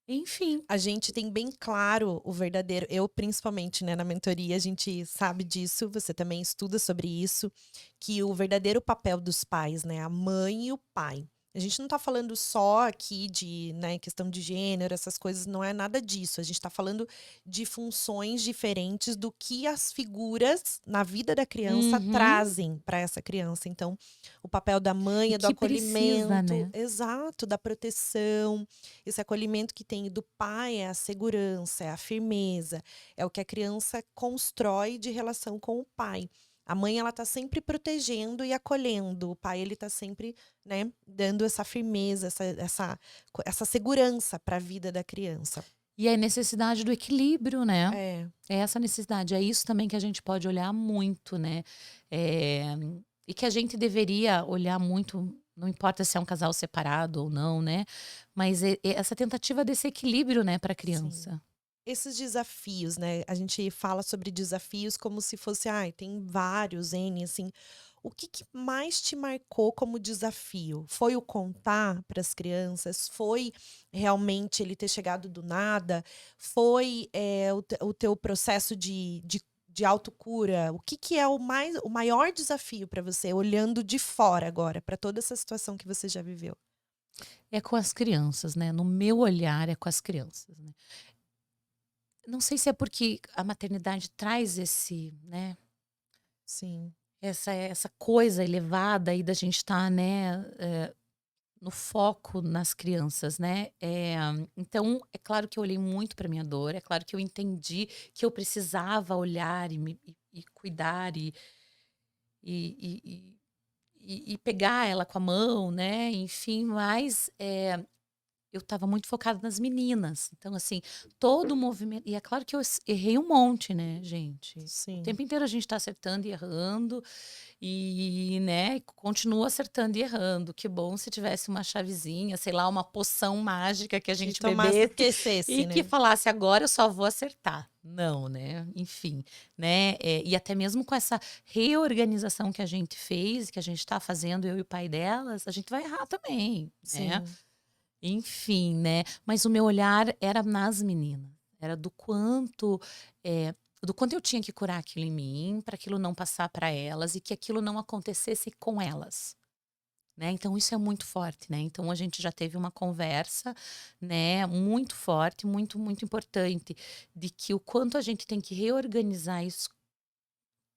enfim. A gente tem bem claro o verdadeiro eu principalmente, né, na mentoria, a gente sabe disso, você também estuda sobre isso, que o verdadeiro papel dos pais, né, a mãe e o pai. A gente não tá falando só aqui de, né, questão de gênero, essas coisas, não é nada disso. A gente tá falando de funções diferentes do que as figuras na vida da criança Uhum. trazem para essa criança. Então, o papel da mãe E é do que precisa, acolhimento, né? exato, da proteção, esse acolhimento que tem do pai é a segurança, é a firmeza, é o que a criança constrói de relação com o pai. A mãe, ela tá sempre protegendo e acolhendo, o pai, ele tá sempre, né, dando essa firmeza, essa segurança para a vida da criança. E a necessidade do equilíbrio, né? É, É essa necessidade. É isso também que a gente pode olhar muito, né? Eh, e que a gente deveria olhar muito, não importa se é um casal separado ou não, né? Mas essa tentativa desse equilíbrio, né, para a sim. criança. Esses desafios, né, a gente fala sobre desafios como se fosse, ai, tem vários N, assim. O que que mais te marcou como desafio? Foi o contar para as crianças? Foi realmente ele ter chegado do nada? Foi, o teu processo de autocura? O que que é o maior desafio para você, olhando de fora agora, para toda essa situação que você já viveu? É com as crianças, né? No meu olhar, é com as crianças, né? Não sei se é porque a maternidade traz esse, né? Sim, Essa coisa elevada aí da gente estar, né? No foco nas crianças, né. Então, é claro que eu olhei muito para minha dor, é claro que eu entendi que eu precisava olhar e cuidar e e e pegar ela com a mão, né, enfim, mas, eu estava muito focada nas meninas. Então, assim, todo o movimento e é claro que eu errei um monte, né, gente. O sim. tempo inteiro a gente está acertando e errando, né, continua acertando e errando. Que bom se tivesse uma chavezinha, sei lá, uma poção mágica que a Que gente tomasse bebesse esquecesse, e que né? falasse: "Agora eu só vou acertar". Não, né, enfim, né, e até mesmo com essa reorganização que a gente fez, que a gente está fazendo, eu e o pai delas, a gente vai errar também, né. Sim. Enfim, né, mas o meu olhar era nas meninas, era eh, do quanto eu tinha que curar aquilo em mim, para aquilo não passar para elas e que aquilo não acontecesse com elas, né, então isso é muito forte, né, então a gente já teve uma conversa, né, muito forte, muito, muito importante, de que o quanto a gente tem que reorganizar isso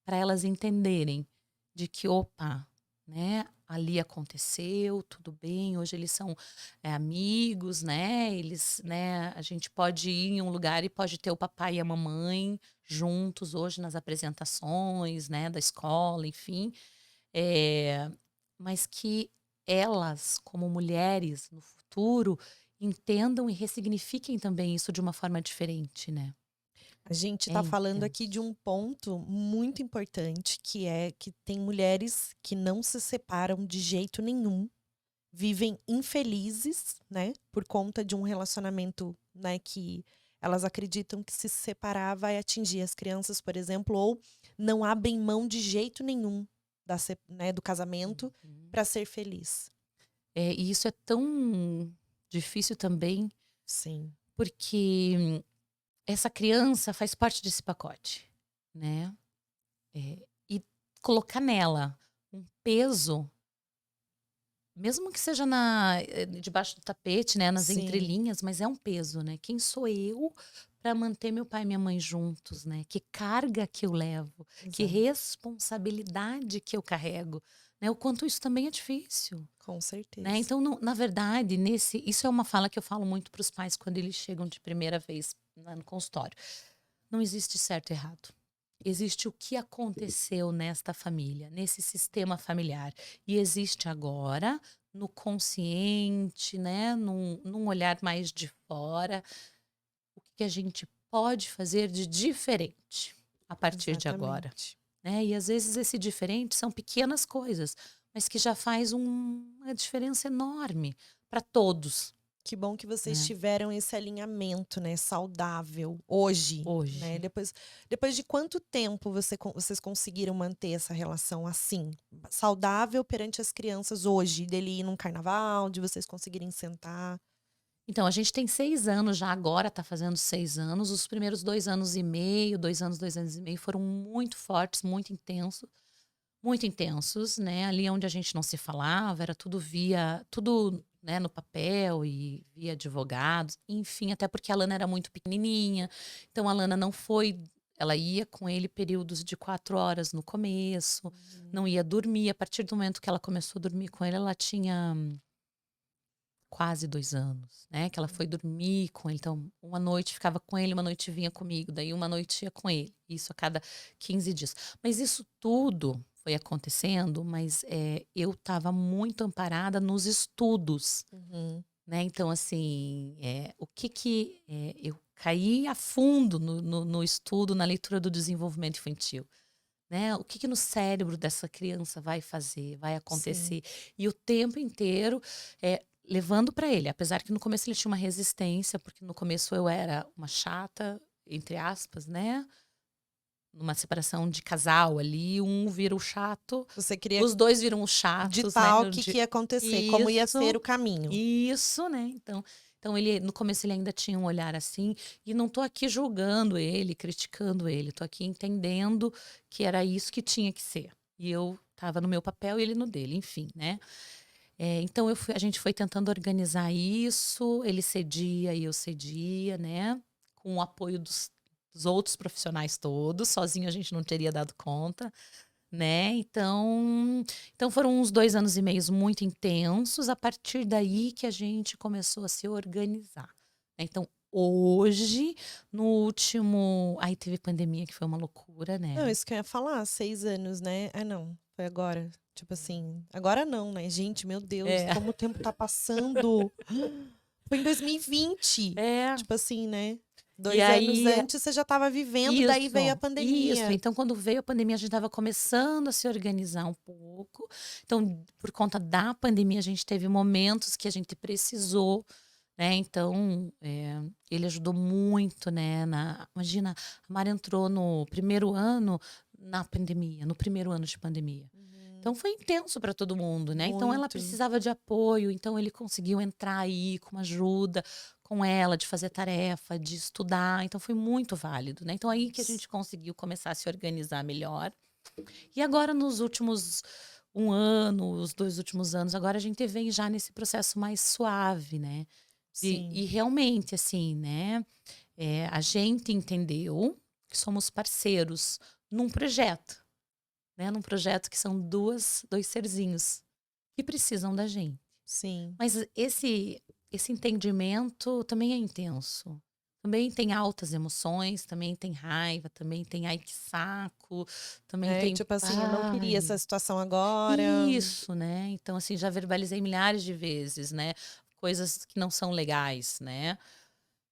para elas entenderem de que: "Opa, né, ali aconteceu, tudo bem, hoje eles são, amigos, né, eles, né, a gente pode ir em um lugar e pode ter o papai e a mamãe juntos hoje nas apresentações, né, da escola, enfim". Eh, mas que elas, como mulheres no futuro, entendam e ressignifiquem também isso de uma forma diferente, né. A gente É está falando aqui de intenso. um ponto muito importante, que é que tem mulheres que não se separam de jeito nenhum, vivem infelizes, né, por conta de um relacionamento, né, que elas acreditam que se separar vai atingir as crianças, por exemplo, ou não abrem mão de jeito nenhum né, do casamento Uhum. para ser feliz. É, e isso é tão difícil também, Sim, porque essa criança faz parte desse pacote, né. E colocar nela um peso, mesmo que seja debaixo do tapete, né, nas sim, entrelinhas, mas é um peso, né. Quem sou eu para manter meu pai e minha mãe juntos, né. Que carga que eu levo, que exato, responsabilidade que eu carrego, né, o quanto isso também é difícil. com Né, certeza. então na verdade isso é uma fala que eu falo muito para os pais quando eles chegam de primeira vez lá no consultório. Não existe certo e errado. Existe o que aconteceu nesta família, nesse sistema familiar. E existe agora, no consciente, né, num olhar mais de fora, o que a gente pode fazer de diferente a partir de agora. Exatamente. Né? E às vezes esse diferente são pequenas coisas, mas que já faz uma diferença enorme para todos, Que bom que vocês né? tiveram esse alinhamento, né, saudável hoje, né? Hoje. Depois de quanto tempo vocês conseguiram manter essa relação assim, saudável perante as crianças hoje, dele ir num carnaval, de vocês conseguirem sentar? Então, a gente tem 6 anos já, agora tá fazendo 6 anos. Os primeiros 2 anos e meio, 2 anos e meio foram muito fortes, muito intensos, né? Ali onde a gente não se falava, era tudo, né, no papel e via advogados, enfim, até porque a Lana era muito pequenininha. Então, a Lana não foi. Ela ia com ele períodos de 4 horas no começo, não ia dormir. A partir do momento que ela começou a dormir com ele, ela tinha quase 2 anos, né, que ela foi dormir com ele. Então, uma noite ficava com ele, uma noite vinha comigo, daí uma noite ia com ele. Isso a cada 15 dias. Mas isso tudo foi acontecendo, mas eu estava muito amparada nos estudos, Uhum. né? Então, assim, eu caí a fundo no estudo, na leitura do desenvolvimento infantil. Né? O que no cérebro dessa criança vai fazer, vai Sim. acontecer. E o tempo inteiro levando para ele. Apesar que no começo ele tinha uma resistência, porque no começo eu era uma chata, entre aspas, né? Numa separação de casal ali, um vira o chato, Você queria os dois viram os chatos, né? ditar o que ia acontecer, como ia ser o caminho. Isso, né? Então ele, no começo ele ainda tinha um olhar assim, e não tô aqui julgando ele, criticando ele, tô aqui entendendo que era isso que tinha que ser. E eu tava no meu papel e ele no dele, enfim, né? Então a gente foi tentando organizar isso, ele cedia e eu cedia, né? Com o apoio dos outros profissionais todos, sozinho a gente não teria dado conta, né? Então foram uns 2 anos e meio muito intensos, a partir daí que a gente começou a se organizar, né? Então hoje, no último. Aí teve pandemia, que foi uma loucura, Não, né? isso que eu ia falar, 6 anos, né? Ah, não, foi agora. Tipo assim, agora não, né? Gente, meu Deus, É, como o tempo tá passando. Foi em 2020. é. Tipo assim, né? E 2 anos aí antes você já tava vivendo, daí veio a Isso. pandemia. Então, quando veio a pandemia, a gente estava começando a se organizar um pouco. Então, por conta da pandemia, a gente teve momentos que a gente precisou, né? Então, ele ajudou muito, né? Imagina, a Mari entrou no primeiro ano na pandemia, no primeiro ano de pandemia. Então foi intenso para todo mundo, né? Então ela Muito. precisava de apoio, então ele conseguiu entrar aí com uma ajuda com ela, de fazer tarefa, de estudar. Então foi muito válido, né? Então aí que a gente conseguiu começar a se organizar melhor. E agora nos últimos 1 ano, os 2 últimos anos, agora a gente vem já nesse processo mais suave, né? Sim. E realmente, assim, né? A gente entendeu que somos parceiros num projeto, né? Num projeto que são dois serzinhos que precisam da gente. Sim. Mas esse entendimento também é intenso. Também tem altas emoções, também tem raiva, também tem ai que saco, também tem Tipo assim, eu não queria pai. essa situação agora. Isso, né? Então, assim, já verbalizei milhares de vezes, né? Coisas que não são legais, né?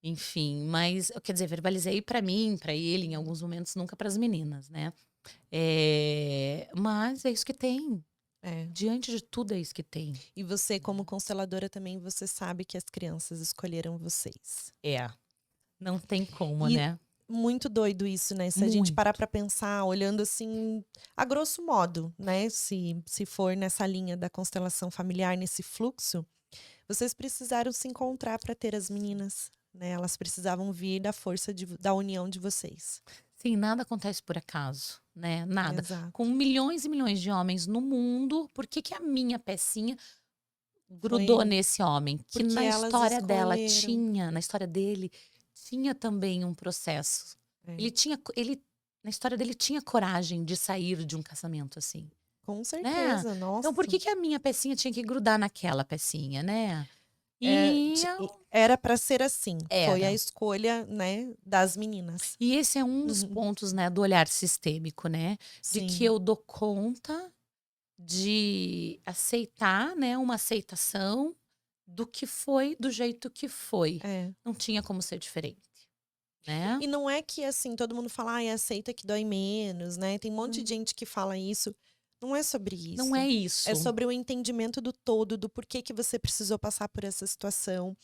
Enfim, mas, quer dizer, verbalizei pra mim, pra ele, em alguns momentos, nunca pras meninas, né? Mas é isso que tem. É. Diante de tudo é isso que tem. E você, como consteladora, também você sabe que as crianças escolheram vocês. Não tem como, E né? muito doido isso, né? Se a gente parar Muito. pra pensar, olhando assim, a grosso modo, né? Se for nessa linha da constelação familiar, nesse fluxo, vocês precisaram se encontrar para ter as meninas, né? Elas precisavam vir da força da união de vocês. Sim, nada acontece por acaso, né? Nada. Com Exato. milhões e milhões de homens no mundo, por que que a minha pecinha grudou Foi nesse homem? Que porque na elas história dela escolheram. na história dele, tinha também um processo. É, Na história dele tinha coragem de sair de um casamento assim, com né? certeza, Então por nossa. que que a minha pecinha tinha que grudar naquela pecinha, né? E Era para ser assim. Foi a era. escolha, né, das meninas. E esse é um dos Uhum. pontos, né, do olhar sistêmico, né, de que Sim. eu dou conta de aceitar, né, uma aceitação do que foi, do jeito que foi. É. Não tinha como ser diferente, né. E não é que, assim, todo mundo fala: "Ai, aceita que dói menos", né, tem um monte de Hum, gente que fala isso. Não é sobre não é isso. É isso. sobre o entendimento do todo, do porquê que você precisou passar por essa situação.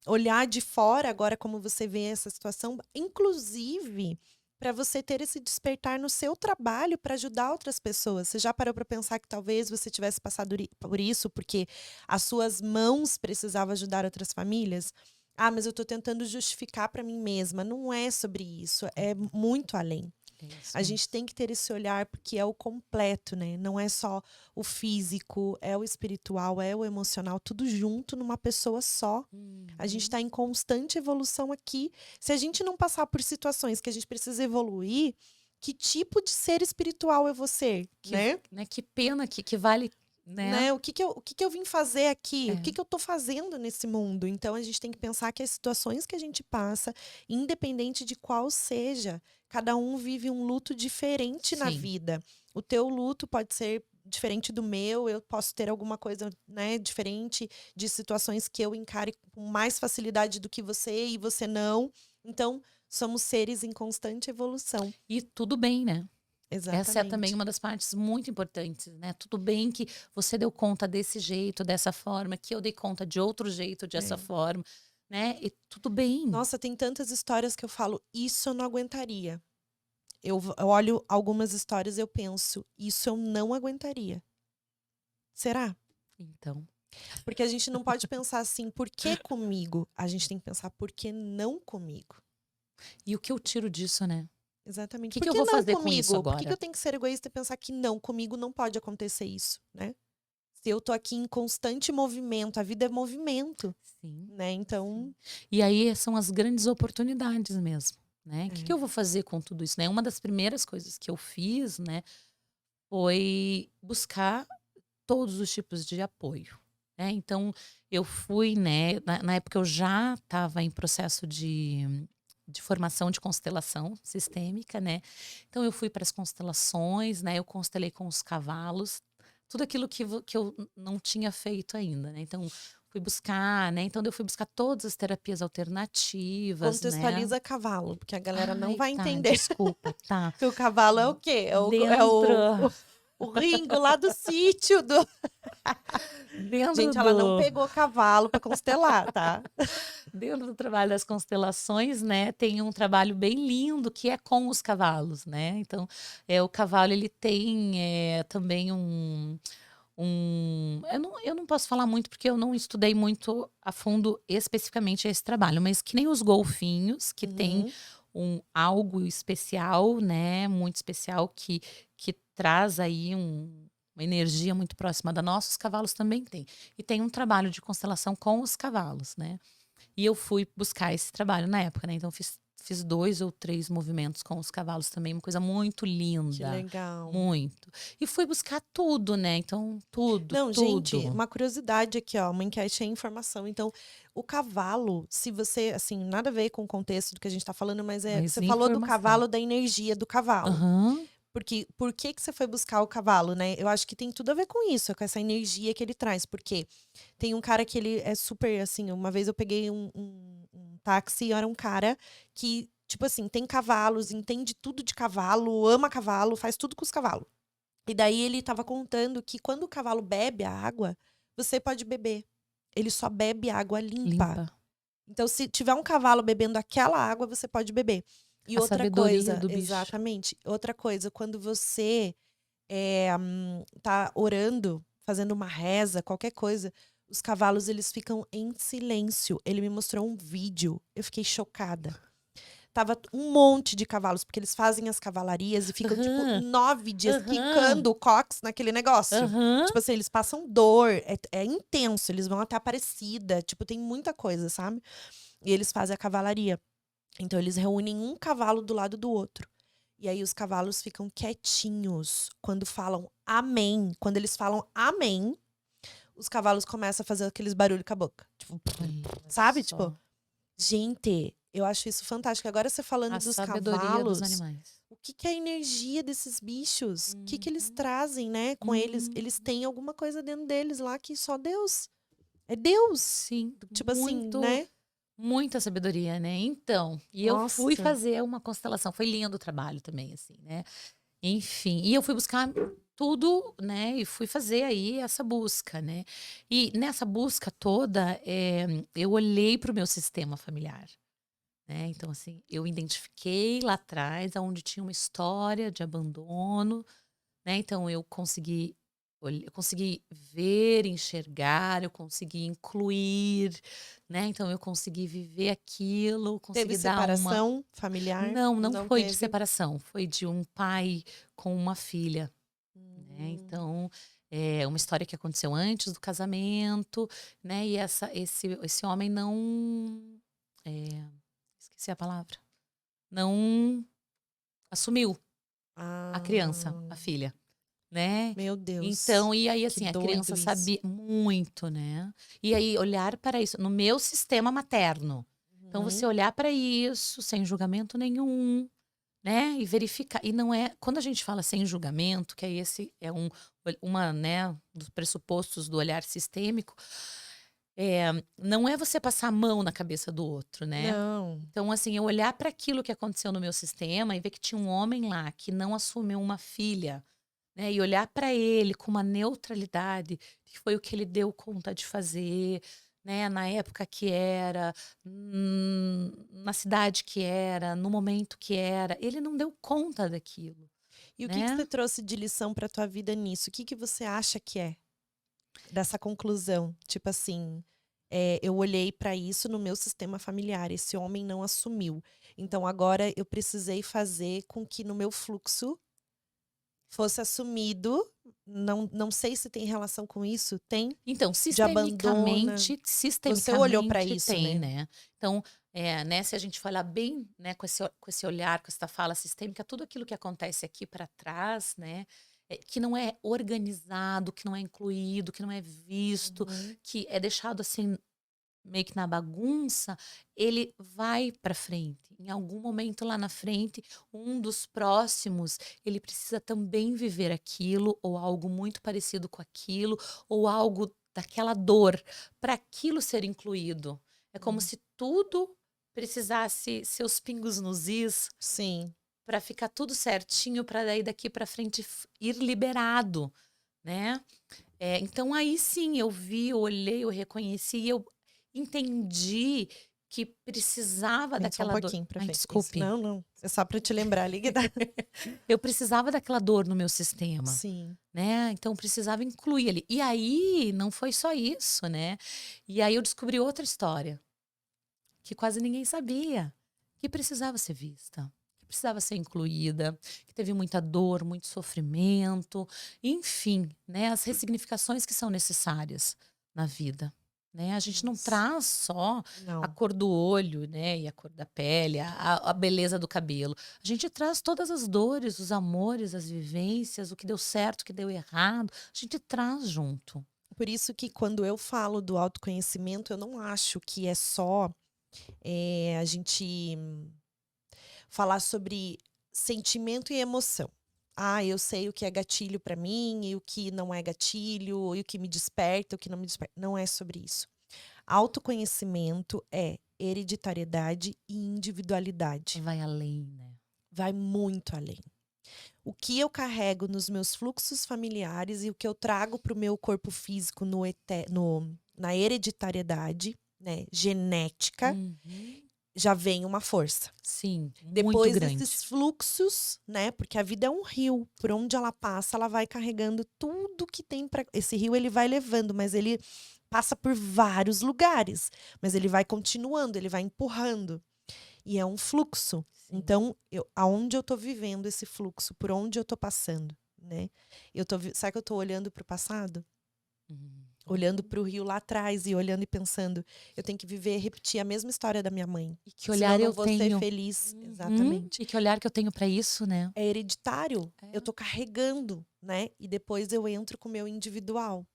Olhar de fora agora como você vê essa situação, inclusive para você ter esse despertar no seu trabalho para ajudar outras pessoas. Você já parou para pensar que talvez você tivesse passado por isso porque as suas mãos precisavam ajudar outras famílias? Ah, mas eu estou tentando justificar para mim mesma. Não é sobre isso, é muito além. É isso A gente mesmo. tem que ter esse olhar porque é o completo, né? Não é só o físico, é o espiritual, é o emocional, tudo junto numa pessoa só. A gente Uhum. está em constante evolução aqui. Se a gente não passar por situações que a gente precisa evoluir, que tipo de ser espiritual eu vou ser, né? Que pena que vale, né. Né? O que que eu vim fazer aqui? O que É, que eu tô fazendo nesse mundo? Então a gente tem que pensar que as situações que a gente passa, independente de qual seja, cada um vive um luto diferente na sim. vida. O teu luto pode ser diferente do meu, eu posso ter alguma coisa, né, diferente de situações que eu encare com mais facilidade do que você e você não. Então, somos seres em constante evolução. E tudo bem, né. Essa é também Exatamente. uma das partes muito importantes, né. Tudo bem que você deu conta desse jeito, dessa forma, que eu dei conta de outro jeito, dessa É. forma, né, e tudo bem. Nossa, tem tantas histórias que eu falo, isso eu não aguentaria. Eu olho algumas histórias e eu penso: "Isso eu não aguentaria". Será? Então, Porque a gente não pode pensar assim: "Por que comigo?". A gente tem que pensar: "Por que não comigo?". e o que eu tiro disso, né? O Exatamente. que "Por que eu que vou não fazer com isso comigo? Por que que agora? eu tenho que ser egoísta e pensar que não, comigo não pode acontecer isso", né. Se eu tô aqui em constante movimento, a vida é movimento, Sim, né, sim. então E aí são as grandes oportunidades mesmo, né. O que que é. eu vou fazer com tudo isso, né? Uma das primeiras coisas que eu fiz, né, foi buscar todos os tipos de apoio, né. Então eu fui, né, na época eu já estava em processo de formação de constelação sistêmica, né. Então eu fui para as constelações, né, eu constelei com os cavalos, tudo aquilo que eu não tinha feito ainda, né. Então fui buscar, né, então eu fui buscar todas as terapias alternativas, né. Contextualiza cavalo, porque a galera não Ai, vai tá, entender. desculpa, tá. Que o cavalo é o quê? É o é Dentro o Ringo lá do sítio do dentro gente, ela não do pegou cavalo pra constelar, tá. Dentro do trabalho das constelações, né, tem um trabalho bem lindo que é com os cavalos, né. Então, o cavalo ele tem, também eu não posso falar muito, porque eu não estudei muito a fundo especificamente esse trabalho, mas que nem os golfinhos, que tem Uhum. algo especial, né, muito especial que traz aí uma energia muito próxima da nossa, os cavalos também têm. E tem um trabalho de constelação com os cavalos, né. E eu fui buscar esse trabalho na época, né, então fiz 2 ou 3 movimentos com os cavalos também, uma coisa muito Que linda, legal. muito. E fui buscar tudo, né, então tudo, Não, gente, tudo. uma curiosidade aqui, ó, uma enquete é informação. Então, o cavalo, se você, assim, nada a ver com o contexto do que a gente tá falando, mas Mas você falou do informação. cavalo, da energia do cavalo. Aham. Porque por que que você foi buscar o cavalo, né? Eu acho que tem tudo a ver com isso, com essa energia que ele traz. Porque tem um cara que ele é super, assim, uma vez eu peguei um táxi e era um cara que, tipo assim, tem cavalos, entende tudo de cavalo, ama cavalo, faz tudo com os cavalos. E daí ele estava contando que quando o cavalo bebe a água, você pode beber. Ele só bebe água limpa. Limpa. Então, se tiver um cavalo bebendo aquela água, você pode beber. E A outra sabedoria coisa, do bicho. exatamente. Outra coisa, quando você tá orando, fazendo uma reza, qualquer coisa, os cavalos eles ficam em silêncio. Ele me mostrou um vídeo, eu fiquei chocada. Tava um monte de cavalos, porque eles fazem as cavalarias e ficam, tipo, Aham, 9 dias aham, quicando o cox naquele negócio. aham. Tipo assim, eles passam dor, é intenso, eles vão até Aparecida, tipo, tem muita coisa, sabe? E eles fazem a cavalaria. Então eles reúnem um cavalo do lado do outro. E aí os cavalos ficam quietinhos quando falam amém. Quando eles falam amém, os cavalos começam a fazer aqueles barulhos com a boca. Tipo, Olha sabe? só. Tipo, gente, eu acho isso fantástico. Agora você falando A dos sabedoria dos cavalos, animais. o que que é a energia desses bichos? O que que eles Uhum. trazem, né, com eles? Hum. Eles têm alguma coisa dentro deles lá que só Deus. É Deus. Sim, Tipo assim, muito, né? muita sabedoria, né? Então, e eu fui Nossa. fazer uma constelação. Foi lindo o trabalho também, assim, né? Enfim, e eu fui buscar tudo, né? E fui fazer aí essa busca, né? E nessa busca toda, eu olhei para o meu sistema familiar, né? Então, assim, eu identifiquei lá atrás onde tinha uma história de abandono, né? Então eu consegui eu consegui ver, enxergar, eu consegui incluir, né? Então eu consegui viver aquilo, Teve consegui dar uma. separação familiar? Não, não Não foi de teve? separação, foi de um pai com uma filha, né? Hum. Então, é uma história que aconteceu antes do casamento, né? E esse homem não, eh, esqueci a palavra, não assumiu a criança, Ah, a filha. Né. meu Deus. Então, e aí, Que assim, a doido criança isso. sabia muito, né. E aí olhar para isso no meu sistema materno. Então você Uhum. olhar para isso sem julgamento nenhum, né, e verificar e não é quando a gente fala sem julgamento, que aí esse é uma, né, dos pressupostos do olhar sistêmico, não é você passar a mão na cabeça do outro, né. Não. Então, assim, eu olhar para aquilo que aconteceu no meu sistema e ver que tinha um homem lá que não assumiu uma filha, né, e olhar para ele com uma neutralidade, que foi o que ele deu conta de fazer, né, na época que era, na cidade que era, no momento que era, ele não deu conta daquilo, E o que né. você trouxe de lição pra tua vida nisso? O que que você acha que é dessa conclusão? Tipo assim, eu olhei pra isso no meu sistema familiar, esse homem não assumiu. Então agora eu precisei fazer com que no meu fluxo fosse assumido. Não sei se tem relação com isso. Tem? Então, De abandona. Você olhou pra sistemicamente isso, tem, né? né. Então, né, se a gente falar bem, né, com esse olhar, com essa fala sistêmica, tudo aquilo que acontece aqui para trás, né, que não é organizado, que não é incluído, que não é visto, Uhum. que é deixado assim meio que na bagunça, ele vai para frente. Em algum momento lá na frente, um dos próximos, ele precisa também viver aquilo, ou algo muito parecido com aquilo, ou algo daquela dor, para aquilo ser incluído. É como Hum. se tudo precisasse seus pingos nos is Sim. para ficar tudo certinho, para daí daqui para frente ir liberado, né? Então aí sim eu vi, eu olhei, eu reconheci e eu entendi que precisava Vem só um daquela dor. pouquinho pra Ai, frente. Isso. desculpe. Não, não. É só pra te lembrar ali que dá. Eu precisava daquela dor no meu sistema, Sim. né? Então precisava incluir ali. E aí não foi só isso, né? E aí eu descobri outra história que quase ninguém sabia, que precisava ser vista, que precisava ser incluída, que teve muita dor, muito sofrimento, enfim, né, as ressignificações que são necessárias na vida. Né? A gente não Nossa. traz só a Não. cor do olho, né, e a cor da pele, a beleza do cabelo. A gente traz todas as dores, os amores, as vivências, o que deu certo, o que deu errado. A gente traz junto. Por isso que quando eu falo do autoconhecimento, eu não acho que é só, a gente falar sobre sentimento e emoção. Ah, eu sei o que é gatilho pra mim e o que não é gatilho, e o que me desperta, o que não me desperta. Não é sobre isso. Autoconhecimento é hereditariedade e individualidade. Vai além, né? Vai muito além. O que eu carrego nos meus fluxos familiares e o que eu trago para o meu corpo físico na hereditariedade, né, genética, Uhum. já vem uma força. Sim, muito Depois grande. esses fluxos, né, porque a vida é um rio, por onde ela passa, ela vai carregando tudo que tem para esse rio, ele vai levando, mas ele passa por vários lugares, mas ele vai continuando, ele vai empurrando. E é um fluxo. Sim. Então, aonde eu tô vivendo esse fluxo, por onde eu tô passando, né? Sabe que eu tô olhando para o passado? Uhum. Olhando para o rio lá atrás e olhando e pensando, eu tenho que viver, repetir a mesma história da minha mãe. E que Senão eu olhar não eu vou ser tenho. feliz. Uhum. Exatamente. E que olhar que eu tenho para isso, né? É hereditário. Eu É. tô carregando, né? E depois eu entro com o meu individual.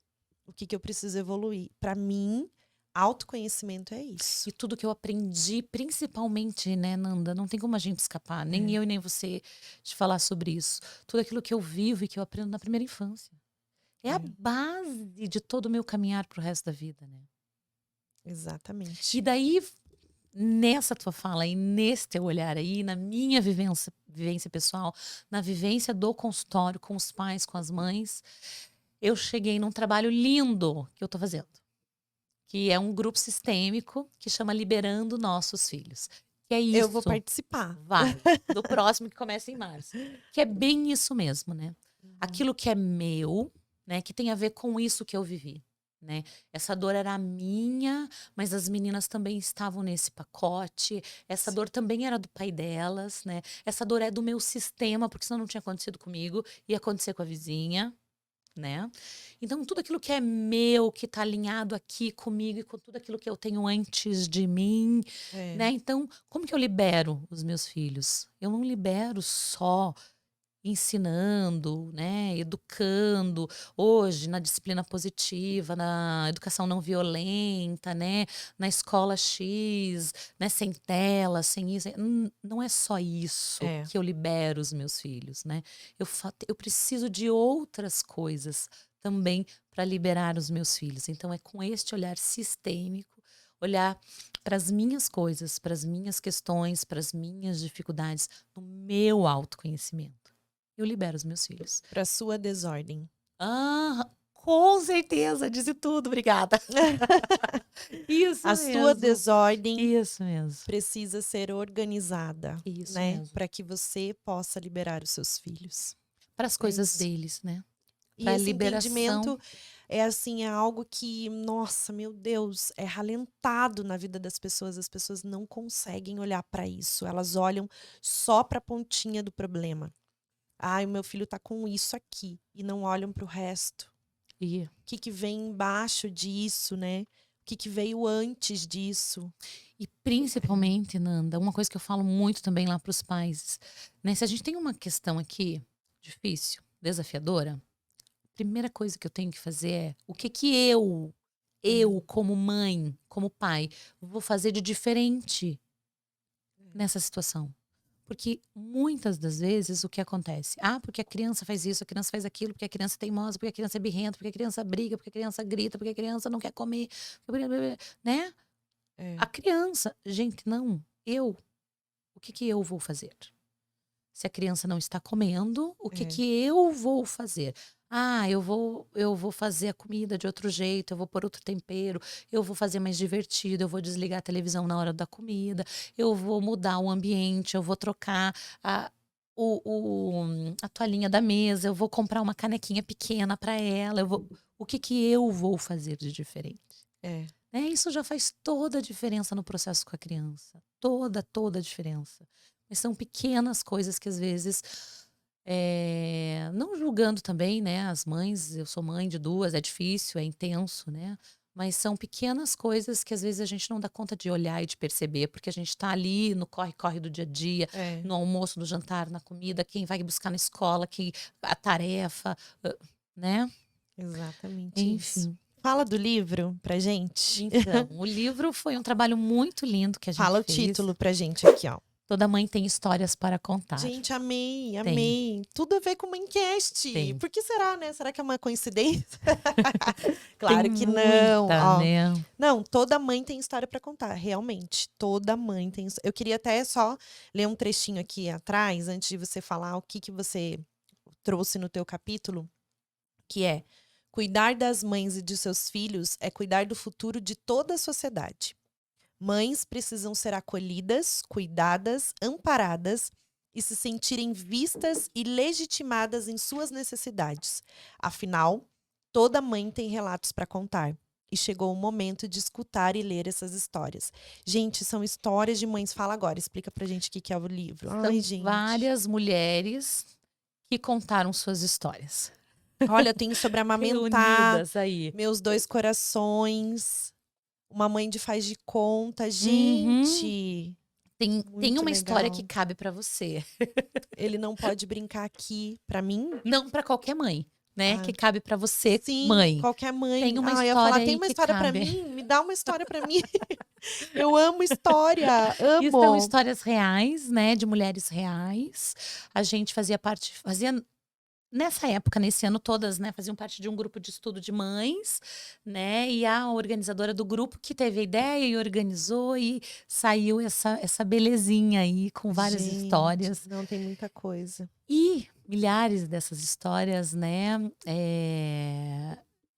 O que eu preciso evoluir. Para mim, autoconhecimento é isso. E tudo que eu aprendi, principalmente, né, Nanda, não tem como a gente escapar, nem eu e nem você, de falar sobre isso. Tudo aquilo que eu vivo e que eu aprendo na primeira infância. É a base de todo o meu caminhar pro resto da vida, né? Exatamente. E daí, nessa tua fala e nesse teu olhar aí, na minha vivência pessoal, na vivência do consultório com os pais, com as mães, eu cheguei num trabalho lindo que eu tô fazendo, que é um grupo sistêmico que chama Liberando Nossos Filhos. Que é isso. Eu vou participar. Vai, do próximo que começa em março. Que é bem isso mesmo, né? Aquilo que é meu, né? Que tem a ver com isso que eu vivi, né? Essa dor era minha, mas as meninas também estavam nesse pacote. Essa dor também era do pai delas, né? Essa dor é do meu sistema, porque senão não tinha acontecido comigo, ia acontecer com a vizinha, né? Então, tudo aquilo que é meu, que tá alinhado aqui comigo e com tudo aquilo que eu tenho antes de mim, né? Então, como que eu libero os meus filhos? Eu não libero só ensinando, né, educando, hoje na disciplina positiva, na educação não violenta, né, na escola X, né, sem tela, sem isso. Não é só isso que eu libero os meus filhos, né? Eu preciso de outras coisas também para liberar os meus filhos. Então é com este olhar sistêmico, olhar para as minhas coisas, para as minhas questões, para as minhas dificuldades, no meu autoconhecimento. Eu libero os meus filhos. Para sua desordem. Ah, com certeza, disse tudo, obrigada. Isso a mesmo. Sua desordem Isso mesmo. Precisa ser organizada, Isso né? mesmo. Para que você possa liberar os seus filhos. Para as coisas deles, né? E esse entendimento é assim, é algo que, nossa, meu Deus, é ralentado na vida das pessoas. As pessoas não conseguem olhar para isso. Elas olham só para a pontinha do problema. Ai, o meu filho tá com isso aqui. E não olham para o resto. E O que vem embaixo disso, né? O que veio antes disso. E principalmente, Nanda, uma coisa que eu falo muito também lá para os pais, né? Se a gente tem uma questão aqui difícil, desafiadora, a primeira coisa que eu tenho que fazer é o que eu como mãe, como pai, vou fazer de diferente nessa situação. Porque muitas das vezes o que acontece? Porque a criança faz isso, a criança faz aquilo, porque a criança é teimosa, porque a criança é birrenta, porque a criança briga, porque a criança grita, porque a criança não quer comer, né? A criança, gente, não, o que eu vou fazer? Se a criança não está comendo, o que eu vou fazer? Eu vou fazer a comida de outro jeito, eu vou pôr outro tempero, eu vou fazer mais divertido, eu vou desligar a televisão na hora da comida, eu vou mudar o ambiente, eu vou trocar a toalhinha da mesa, eu vou comprar uma canequinha pequena para ela, o que eu vou fazer de diferente? Isso já faz toda a diferença no processo com a criança. Toda a diferença. Mas são pequenas coisas que às vezes, não julgando também, né, as mães, eu sou mãe de 2, é difícil, é intenso, né? Mas são pequenas coisas que às vezes a gente não dá conta de olhar e de perceber, porque a gente tá ali no corre-corre do dia a dia, no almoço, no jantar, na comida, quem vai buscar na escola, a tarefa, né? Exatamente. Enfim. Isso. Fala do livro pra gente. Então, o livro foi um trabalho muito lindo que a gente fez. Fala o título pra gente aqui, ó. Toda mãe tem histórias para contar. Gente, amei. Tudo a ver com Mãecast. Por que será, né? Será que é uma coincidência? Claro que não. Ó, né? Não, toda mãe tem história para contar, realmente. Toda mãe tem. Eu queria até só ler um trechinho aqui atrás, antes de você falar o que você trouxe no teu capítulo, que é: cuidar das mães e de seus filhos é cuidar do futuro de toda a sociedade. Mães precisam ser acolhidas, cuidadas, amparadas e se sentirem vistas e legitimadas em suas necessidades. Afinal, toda mãe tem relatos para contar. E chegou o momento de escutar e ler essas histórias. Gente, são histórias de mães. Fala agora, explica pra gente o que é o livro. São várias mulheres que contaram suas histórias. Olha, eu tenho sobre amamentar, reunidas aí. Meus 2 corações, Uma Mãe de Faz de Conta. Gente, tem uma história que cabe para você. Ele não pode brincar aqui, para mim? Não para qualquer mãe. né? Ah, Que cabe pra você, sim, mãe. qualquer mãe. Tem uma Eu ia história falar, tem aí uma que história pra cabe. mim? Me dá uma história pra mim. Eu amo história, E são amo. histórias reais, né? De mulheres reais. A gente fazia nessa época, nesse ano, todas, né, faziam parte de um grupo de estudo de mães, né? E a organizadora do grupo que teve a ideia e organizou e saiu essa belezinha aí com várias Gente, histórias. não tem muita coisa. E milhares dessas histórias, né?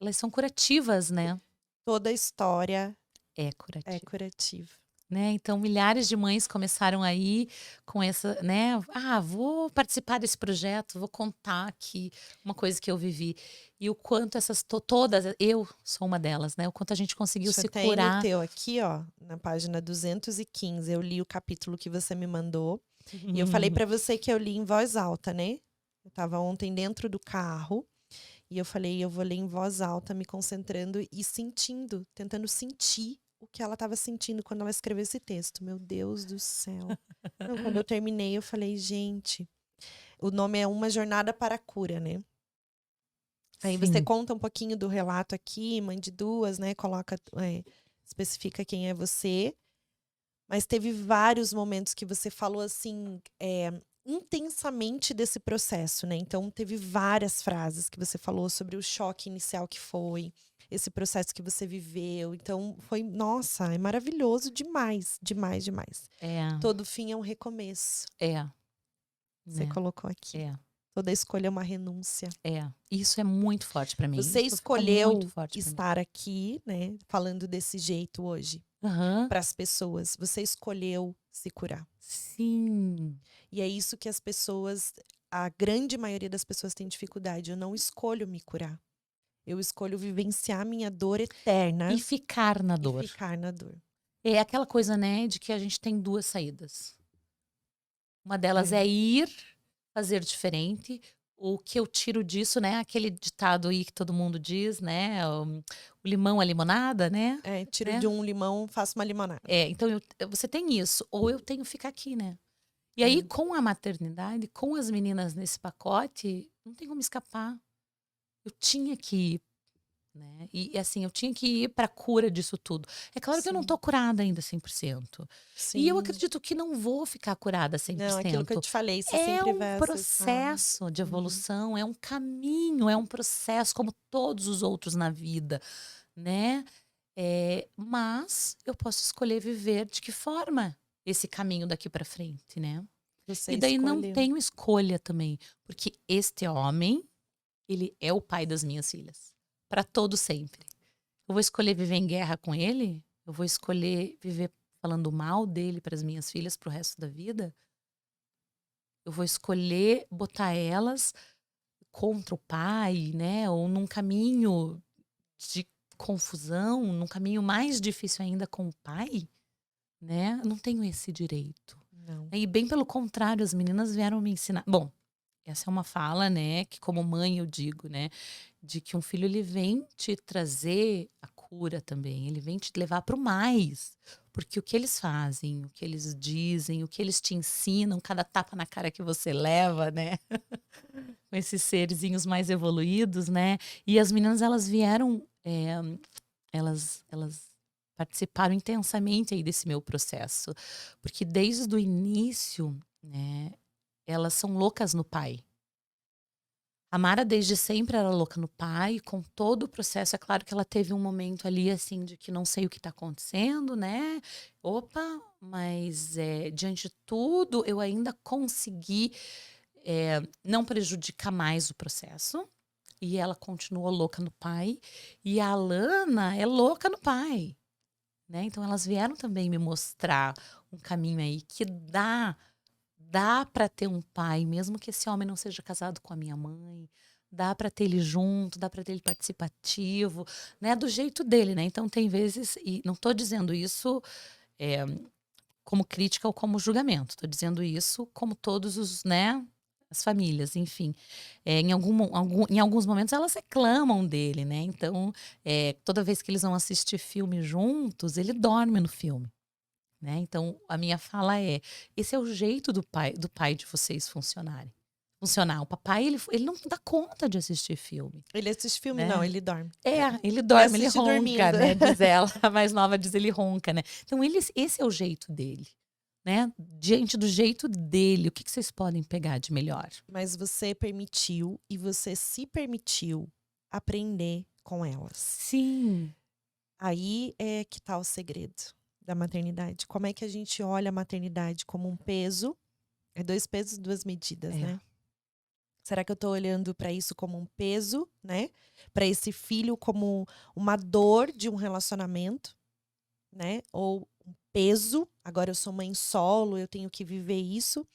Elas são curativas, né? Toda história É é curativa. curativa. Né? Então, milhares de mães começaram aí com essa, né? Ah, vou participar desse projeto, vou contar aqui uma coisa que eu vivi. E o quanto todas, eu sou uma delas, né? O quanto a gente conseguiu Deixa eu se até ir no curar. teu aqui, ó, na página 215. Eu li o capítulo que você me mandou. E eu falei pra você que eu li em voz alta, né? Eu tava ontem dentro do carro. E eu falei, eu vou ler em voz alta, me concentrando e sentindo, tentando sentir o que ela estava sentindo quando ela escreveu esse texto. Meu Deus do céu. Não, quando eu terminei, eu falei, gente, o nome é Uma Jornada para a Cura, né? Aí você Sim. conta um pouquinho do relato aqui, mãe de duas, né? Coloca, especifica quem é você. Mas teve vários momentos que você falou assim, intensamente desse processo, né? Então, teve várias frases que você falou sobre o choque inicial que foi, esse processo que você viveu. Então, foi, nossa, é maravilhoso demais, demais, demais. É, Todo fim é um recomeço. é, Você né? colocou aqui. É, Toda escolha é uma renúncia. é. Isso é muito forte pra mim. Você Isso ficou muito escolheu forte pra mim. estar aqui, né? Falando desse jeito hoje Aham. para as pessoas. Você escolheu se curar. Sim. E é isso que as pessoas, a grande maioria das pessoas tem dificuldade. Eu não escolho me curar. Eu escolho vivenciar minha dor eterna E ficar na e dor. ficar na dor. É aquela coisa, né, de que a gente tem duas saídas. Uma delas É. é ir fazer diferente. O que eu tiro disso, né, aquele ditado aí que todo mundo diz, né, o limão, a limonada, né? Tiro de Né? um limão, faço uma limonada. Então você tem isso, ou eu tenho que ficar aqui, né? E aí, É. com a maternidade, com as meninas nesse pacote, não tem como escapar. Eu tinha que ir, né? E assim, eu tinha que ir para a cura disso tudo. É claro que eu não Sim. tô curada ainda 100%. E eu Sim. acredito que não vou ficar curada Não, aquilo que eu 100%. te falei, você É sempre um vai acessar. processo de Uhum. evolução, é um caminho, é um processo como todos os outros na vida, né? Mas eu posso escolher viver de que forma esse caminho daqui para frente, né? Você E daí não escolheu. tenho escolha também, porque este homem, ele é o pai das minhas filhas, para todo sempre. Eu vou escolher viver em guerra com ele? Eu vou escolher viver falando mal dele para as minhas filhas pro resto da vida? Eu vou escolher botar elas contra o pai, né? Ou num caminho de confusão, num caminho mais difícil ainda com o pai, né? Eu não tenho esse direito. Não. E bem pelo contrário, as meninas vieram me ensinar. Bom, essa é uma fala, né, que como mãe eu digo, né, de que um filho ele vem te trazer a cura também, ele vem te levar para o mais, porque o que eles fazem, o que eles dizem, o que eles te ensinam, cada tapa na cara que você leva, né, com esses serzinhos mais evoluídos, né, e as meninas elas vieram, elas participaram intensamente aí desse meu processo, porque desde o início, né, elas são loucas no pai. A Mara desde sempre era louca no pai, com todo o processo. É claro que ela teve um momento ali, assim, de que não sei o que está acontecendo, né? Opa, mas diante de tudo, eu ainda consegui não prejudicar mais o processo. E ela continuou louca no pai. E a Alana é louca no pai, né? Então elas vieram também me mostrar um caminho aí que dá para ter um pai, mesmo que esse homem não seja casado com a minha mãe. Dá para ter ele junto, dá para ter ele participativo, né? Do jeito dele, né? Então tem vezes, e não estou dizendo isso como crítica ou como julgamento, estou dizendo isso como todos os, né? As famílias, enfim. Em alguns momentos elas reclamam dele, né? Então, toda vez que eles vão assistir filme juntos, ele dorme no filme. Né? Então, a minha fala esse é o jeito do pai de vocês funcionarem. funcionar. O papai, ele não dá conta de assistir filme, Ele assiste filme? Não, né? ele dorme. Ele dorme, ele assiste ronca, dormindo. né? Diz ela, a mais nova diz ele ronca, né? Então, esse é o jeito dele, né? Diante do jeito dele, o que vocês podem pegar de melhor? Mas você permitiu e você se permitiu aprender com elas. Sim, Aí é que tá o segredo da maternidade. Como é que a gente olha a maternidade como um peso? É 2 pesos, 2 medidas, É. né? Será que eu tô olhando para isso como um peso, né? Para esse filho como uma dor de um relacionamento, né? Ou um peso, agora eu sou mãe solo, eu tenho que viver isso?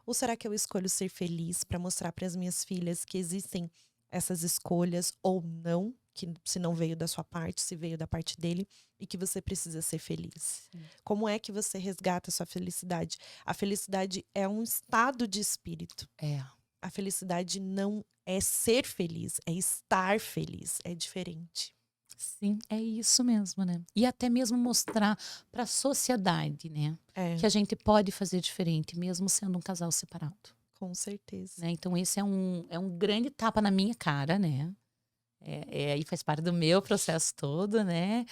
Ou será que eu escolho ser feliz para mostrar para as minhas filhas que existem essas escolhas ou não, que se não veio da sua parte, se veio da parte dele, e que você precisa ser feliz? Sim. Como é que você resgata a sua felicidade? A felicidade é um estado de espírito. é. A felicidade não é ser feliz, é estar feliz. É diferente. Sim, é isso mesmo, né? E até mesmo mostrar para a sociedade, né? É, Que a gente pode fazer diferente, mesmo sendo um casal separado, com certeza. né? Então, esse é um grande tapa na minha cara, né? Aí faz parte do meu processo todo, né?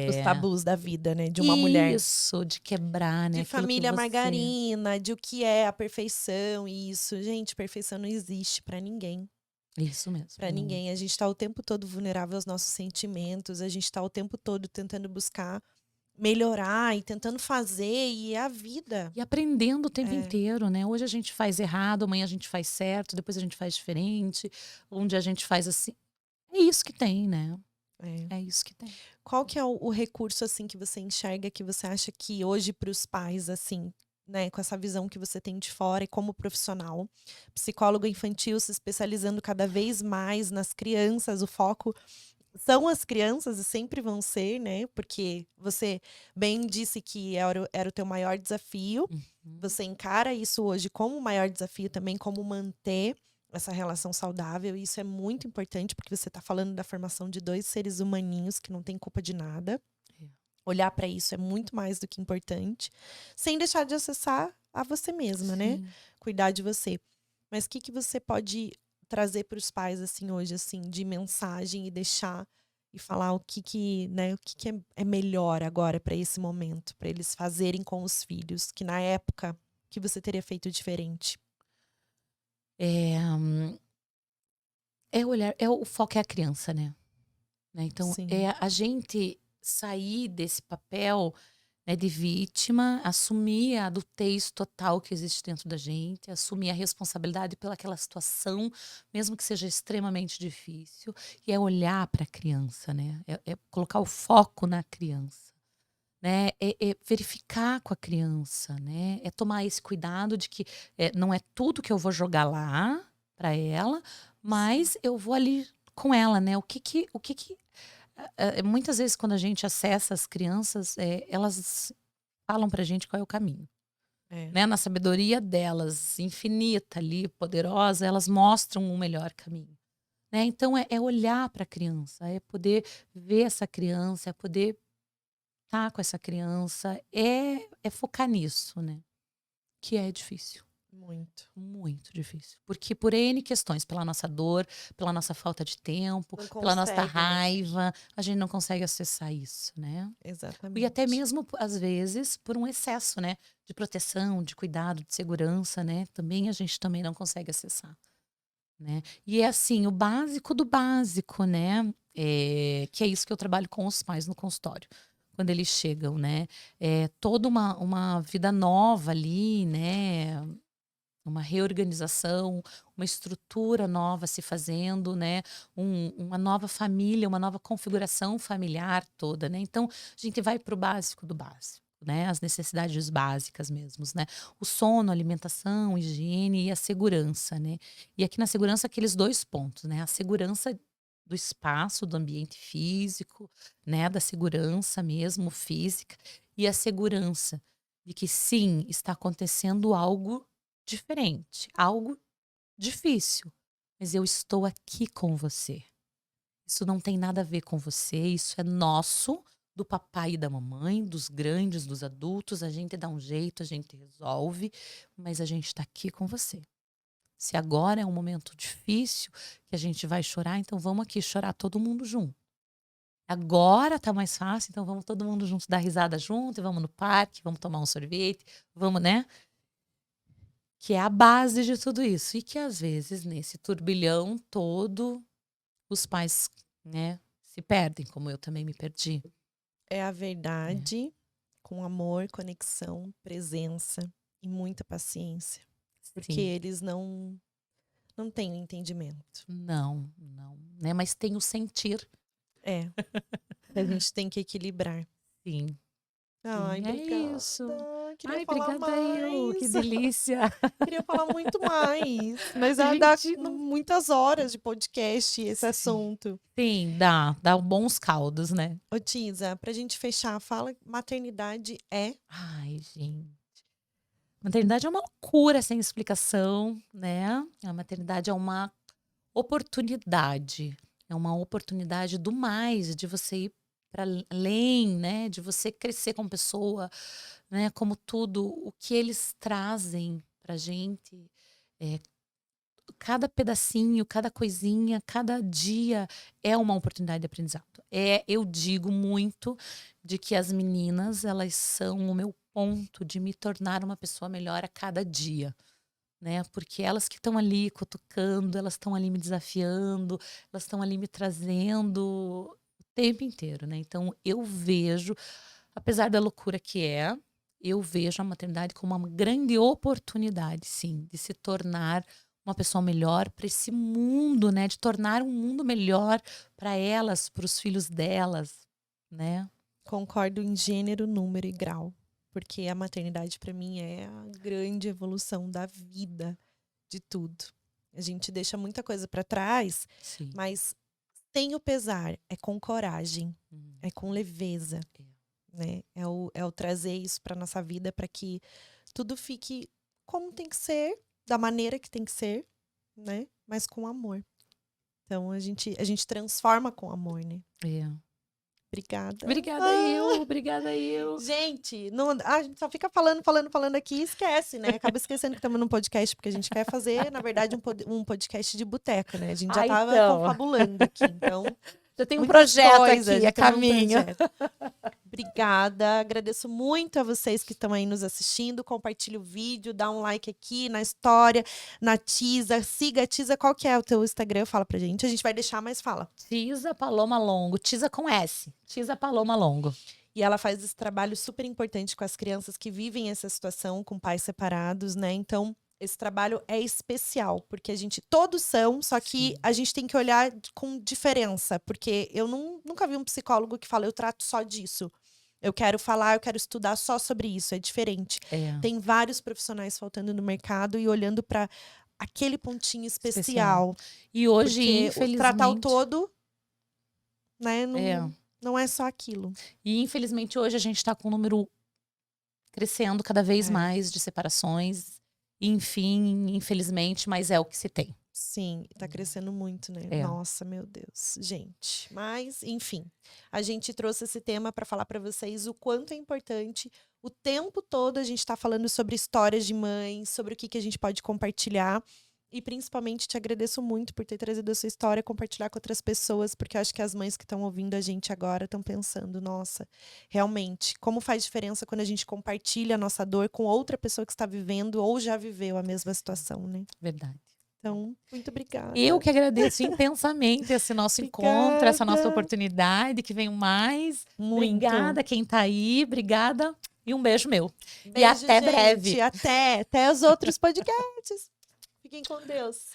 Os tabus da vida, né? De uma mulher. Isso, de quebrar, né? De Aquilo que família você. margarina, de o que é a perfeição, isso. Gente, perfeição não existe pra ninguém. Isso mesmo. Pra ninguém. A gente tá o tempo todo vulnerável aos nossos sentimentos, a gente tá o tempo todo tentando buscar melhorar e tentando fazer, e é a vida. E aprendendo o tempo É. inteiro, né? Hoje a gente faz errado, amanhã a gente faz certo, depois a gente faz diferente, um dia a gente faz assim. É isso que tem, né? É. É isso que tem. Qual que é o recurso, assim, que você enxerga, que você acha que hoje para os pais, assim, né, com essa visão que você tem de fora e como profissional, psicólogo infantil se especializando cada vez mais nas crianças, o foco são as crianças e sempre vão ser, né? Porque você bem disse que era o teu maior desafio. Uhum. Você encara isso hoje como o maior desafio também, como manter essa relação saudável. E isso é muito importante, porque você está falando da formação de 2 seres humaninhos que não têm culpa de nada. É. Olhar para isso é muito mais do que importante, sem deixar de acessar a você mesma, né? Sim. Cuidar de você. Mas o que você pode trazer para os pais assim hoje, assim, de mensagem e deixar e falar né, o que é melhor agora para esse momento, para eles fazerem com os filhos, que na época que você teria feito diferente? É, olhar, o foco é a criança, né? Então, Sim, é a gente sair desse papel, né, de vítima, assumir a adultez total que existe dentro da gente, assumir a responsabilidade pelaquela situação, mesmo que seja extremamente difícil, e é olhar para a criança, né? É colocar o foco na criança, né? É verificar com a criança, né? É tomar esse cuidado de que não é tudo que eu vou jogar lá para ela, mas eu vou ali com ela, né? Muitas vezes quando a gente acessa as crianças, elas falam pra gente qual é o caminho, é. né? Na sabedoria delas, infinita ali, poderosa, elas mostram o melhor caminho, né? Então é olhar para a criança, é poder ver essa criança, é poder estar com essa criança, é focar nisso, né? Que é difícil. Muito. Muito difícil. Porque por N questões, pela nossa dor, pela nossa falta de tempo, Não pela nossa consegue, né? raiva, a gente não consegue acessar isso, né? E até Exatamente. mesmo, às vezes, por um excesso, né? De proteção, de cuidado, de segurança, né? Também a gente também não consegue acessar, né? E é assim, o básico do básico, né? Que é isso que eu trabalho com os pais no consultório. Quando eles chegam, né? Toda uma vida nova ali, né? Uma reorganização, uma estrutura nova se fazendo, né? Uma nova família, uma nova configuração familiar toda, né? Então, a gente vai para o básico do básico, né? As necessidades básicas mesmo, né? O sono, a alimentação, a higiene e a segurança, né? E aqui na segurança, aqueles 2 pontos, né? A segurança do espaço, do ambiente físico, né? Da segurança mesmo, física, e a segurança de que sim, está acontecendo algo diferente, algo difícil, mas eu estou aqui com você. Isso não tem nada a ver com você, isso é nosso, do papai e da mamãe, dos grandes, dos adultos. A gente dá um jeito, a gente resolve, mas a gente está aqui com você. Se agora é um momento difícil, que a gente vai chorar, então vamos aqui chorar todo mundo junto. Agora tá mais fácil, então vamos todo mundo junto dar risada junto, e vamos no parque, vamos tomar um sorvete, vamos, né? Que é a base de tudo isso. E que às vezes, nesse turbilhão todo, os pais, né, se perdem, como eu também me perdi. É a verdade, com amor, conexão, presença e muita paciência. Porque Sim. eles não têm o entendimento. Não, né? Mas tem o sentir. É. A gente tem que equilibrar. Sim. Ai, Sim, é obrigada. isso. Queria Ai, falar obrigada eu, que mais. delícia. Queria falar muito mais. Mas dá Gente, não... muitas horas de podcast esse assunto. Sim, dá bons caldos, né? Ô, Tisa, pra gente fechar, fala, maternidade é... Ai, gente. Maternidade é uma loucura sem explicação, né? A maternidade é uma oportunidade. É uma oportunidade do mais, de você ir para além, né? De você crescer como pessoa, né? Como tudo, o que eles trazem pra gente. Cada pedacinho, cada coisinha, cada dia é uma oportunidade de aprendizado. Eu digo muito de que as meninas, elas são o meu ponto de me tornar uma pessoa melhor a cada dia, né? Porque elas que estão ali cutucando, elas estão ali me desafiando, elas estão ali me trazendo o tempo inteiro, né? Então eu vejo, apesar da loucura que é, eu vejo a maternidade como uma grande oportunidade, sim, de se tornar uma pessoa melhor para esse mundo, né? De tornar um mundo melhor para elas, para os filhos delas, né? Concordo em gênero, número e grau. Porque a maternidade, pra mim, é a grande evolução da vida, de tudo. A gente deixa muita coisa pra trás, Sim. mas sem o pesar, é com coragem, é com leveza, né? É o trazer isso pra nossa vida, para que tudo fique como tem que ser, da maneira que tem que ser, né? Mas com amor. Então a gente transforma com amor, né? Obrigada. Obrigada eu. Gente, a gente só fica falando aqui e esquece, né? Acaba esquecendo que estamos num podcast, porque a gente quer fazer, na verdade, um podcast de boteca, né? A gente já tava confabulando aqui, então... Já tem um projeto aqui, a caminho. Obrigada, agradeço muito a vocês que estão aí nos assistindo. Compartilhe o vídeo, dá um like aqui na história, na Tisa. Siga a Tisa, qual que é o teu Instagram? Fala pra gente. A gente vai deixar, mas fala. Tisa Paloma Longo, Tisa com S. Tisa Paloma Longo. E ela faz esse trabalho super importante com as crianças que vivem essa situação com pais separados, né? Então, esse trabalho é especial, porque todos são, só que Sim. a gente tem que olhar com diferença, porque eu nunca vi um psicólogo que fala, eu trato só disso. Eu quero estudar só sobre isso, é diferente. Tem vários profissionais faltando no mercado e olhando para aquele pontinho especial. E hoje, infelizmente... tratar o todo, né, não é só aquilo. E infelizmente hoje a gente está com um número crescendo cada vez mais de separações. Enfim, infelizmente, mas é o que se tem. Sim, tá crescendo muito, né? Nossa, meu Deus. Gente, mas, enfim. A gente trouxe esse tema para falar para vocês o quanto é importante. O tempo todo a gente tá falando sobre histórias de mães, sobre o que a gente pode compartilhar. E, principalmente, te agradeço muito por ter trazido a sua história, compartilhar com outras pessoas, porque eu acho que as mães que estão ouvindo a gente agora estão pensando, nossa, realmente, como faz diferença quando a gente compartilha a nossa dor com outra pessoa que está vivendo ou já viveu a mesma situação, né? Verdade. Então, muito obrigada. Eu que agradeço intensamente esse nosso encontro, essa nossa oportunidade, que venham mais. Muito. Obrigada quem tá aí, obrigada. E um beijo meu. Beijo, e até gente. breve. Até os outros podcasts. Fiquem com Deus.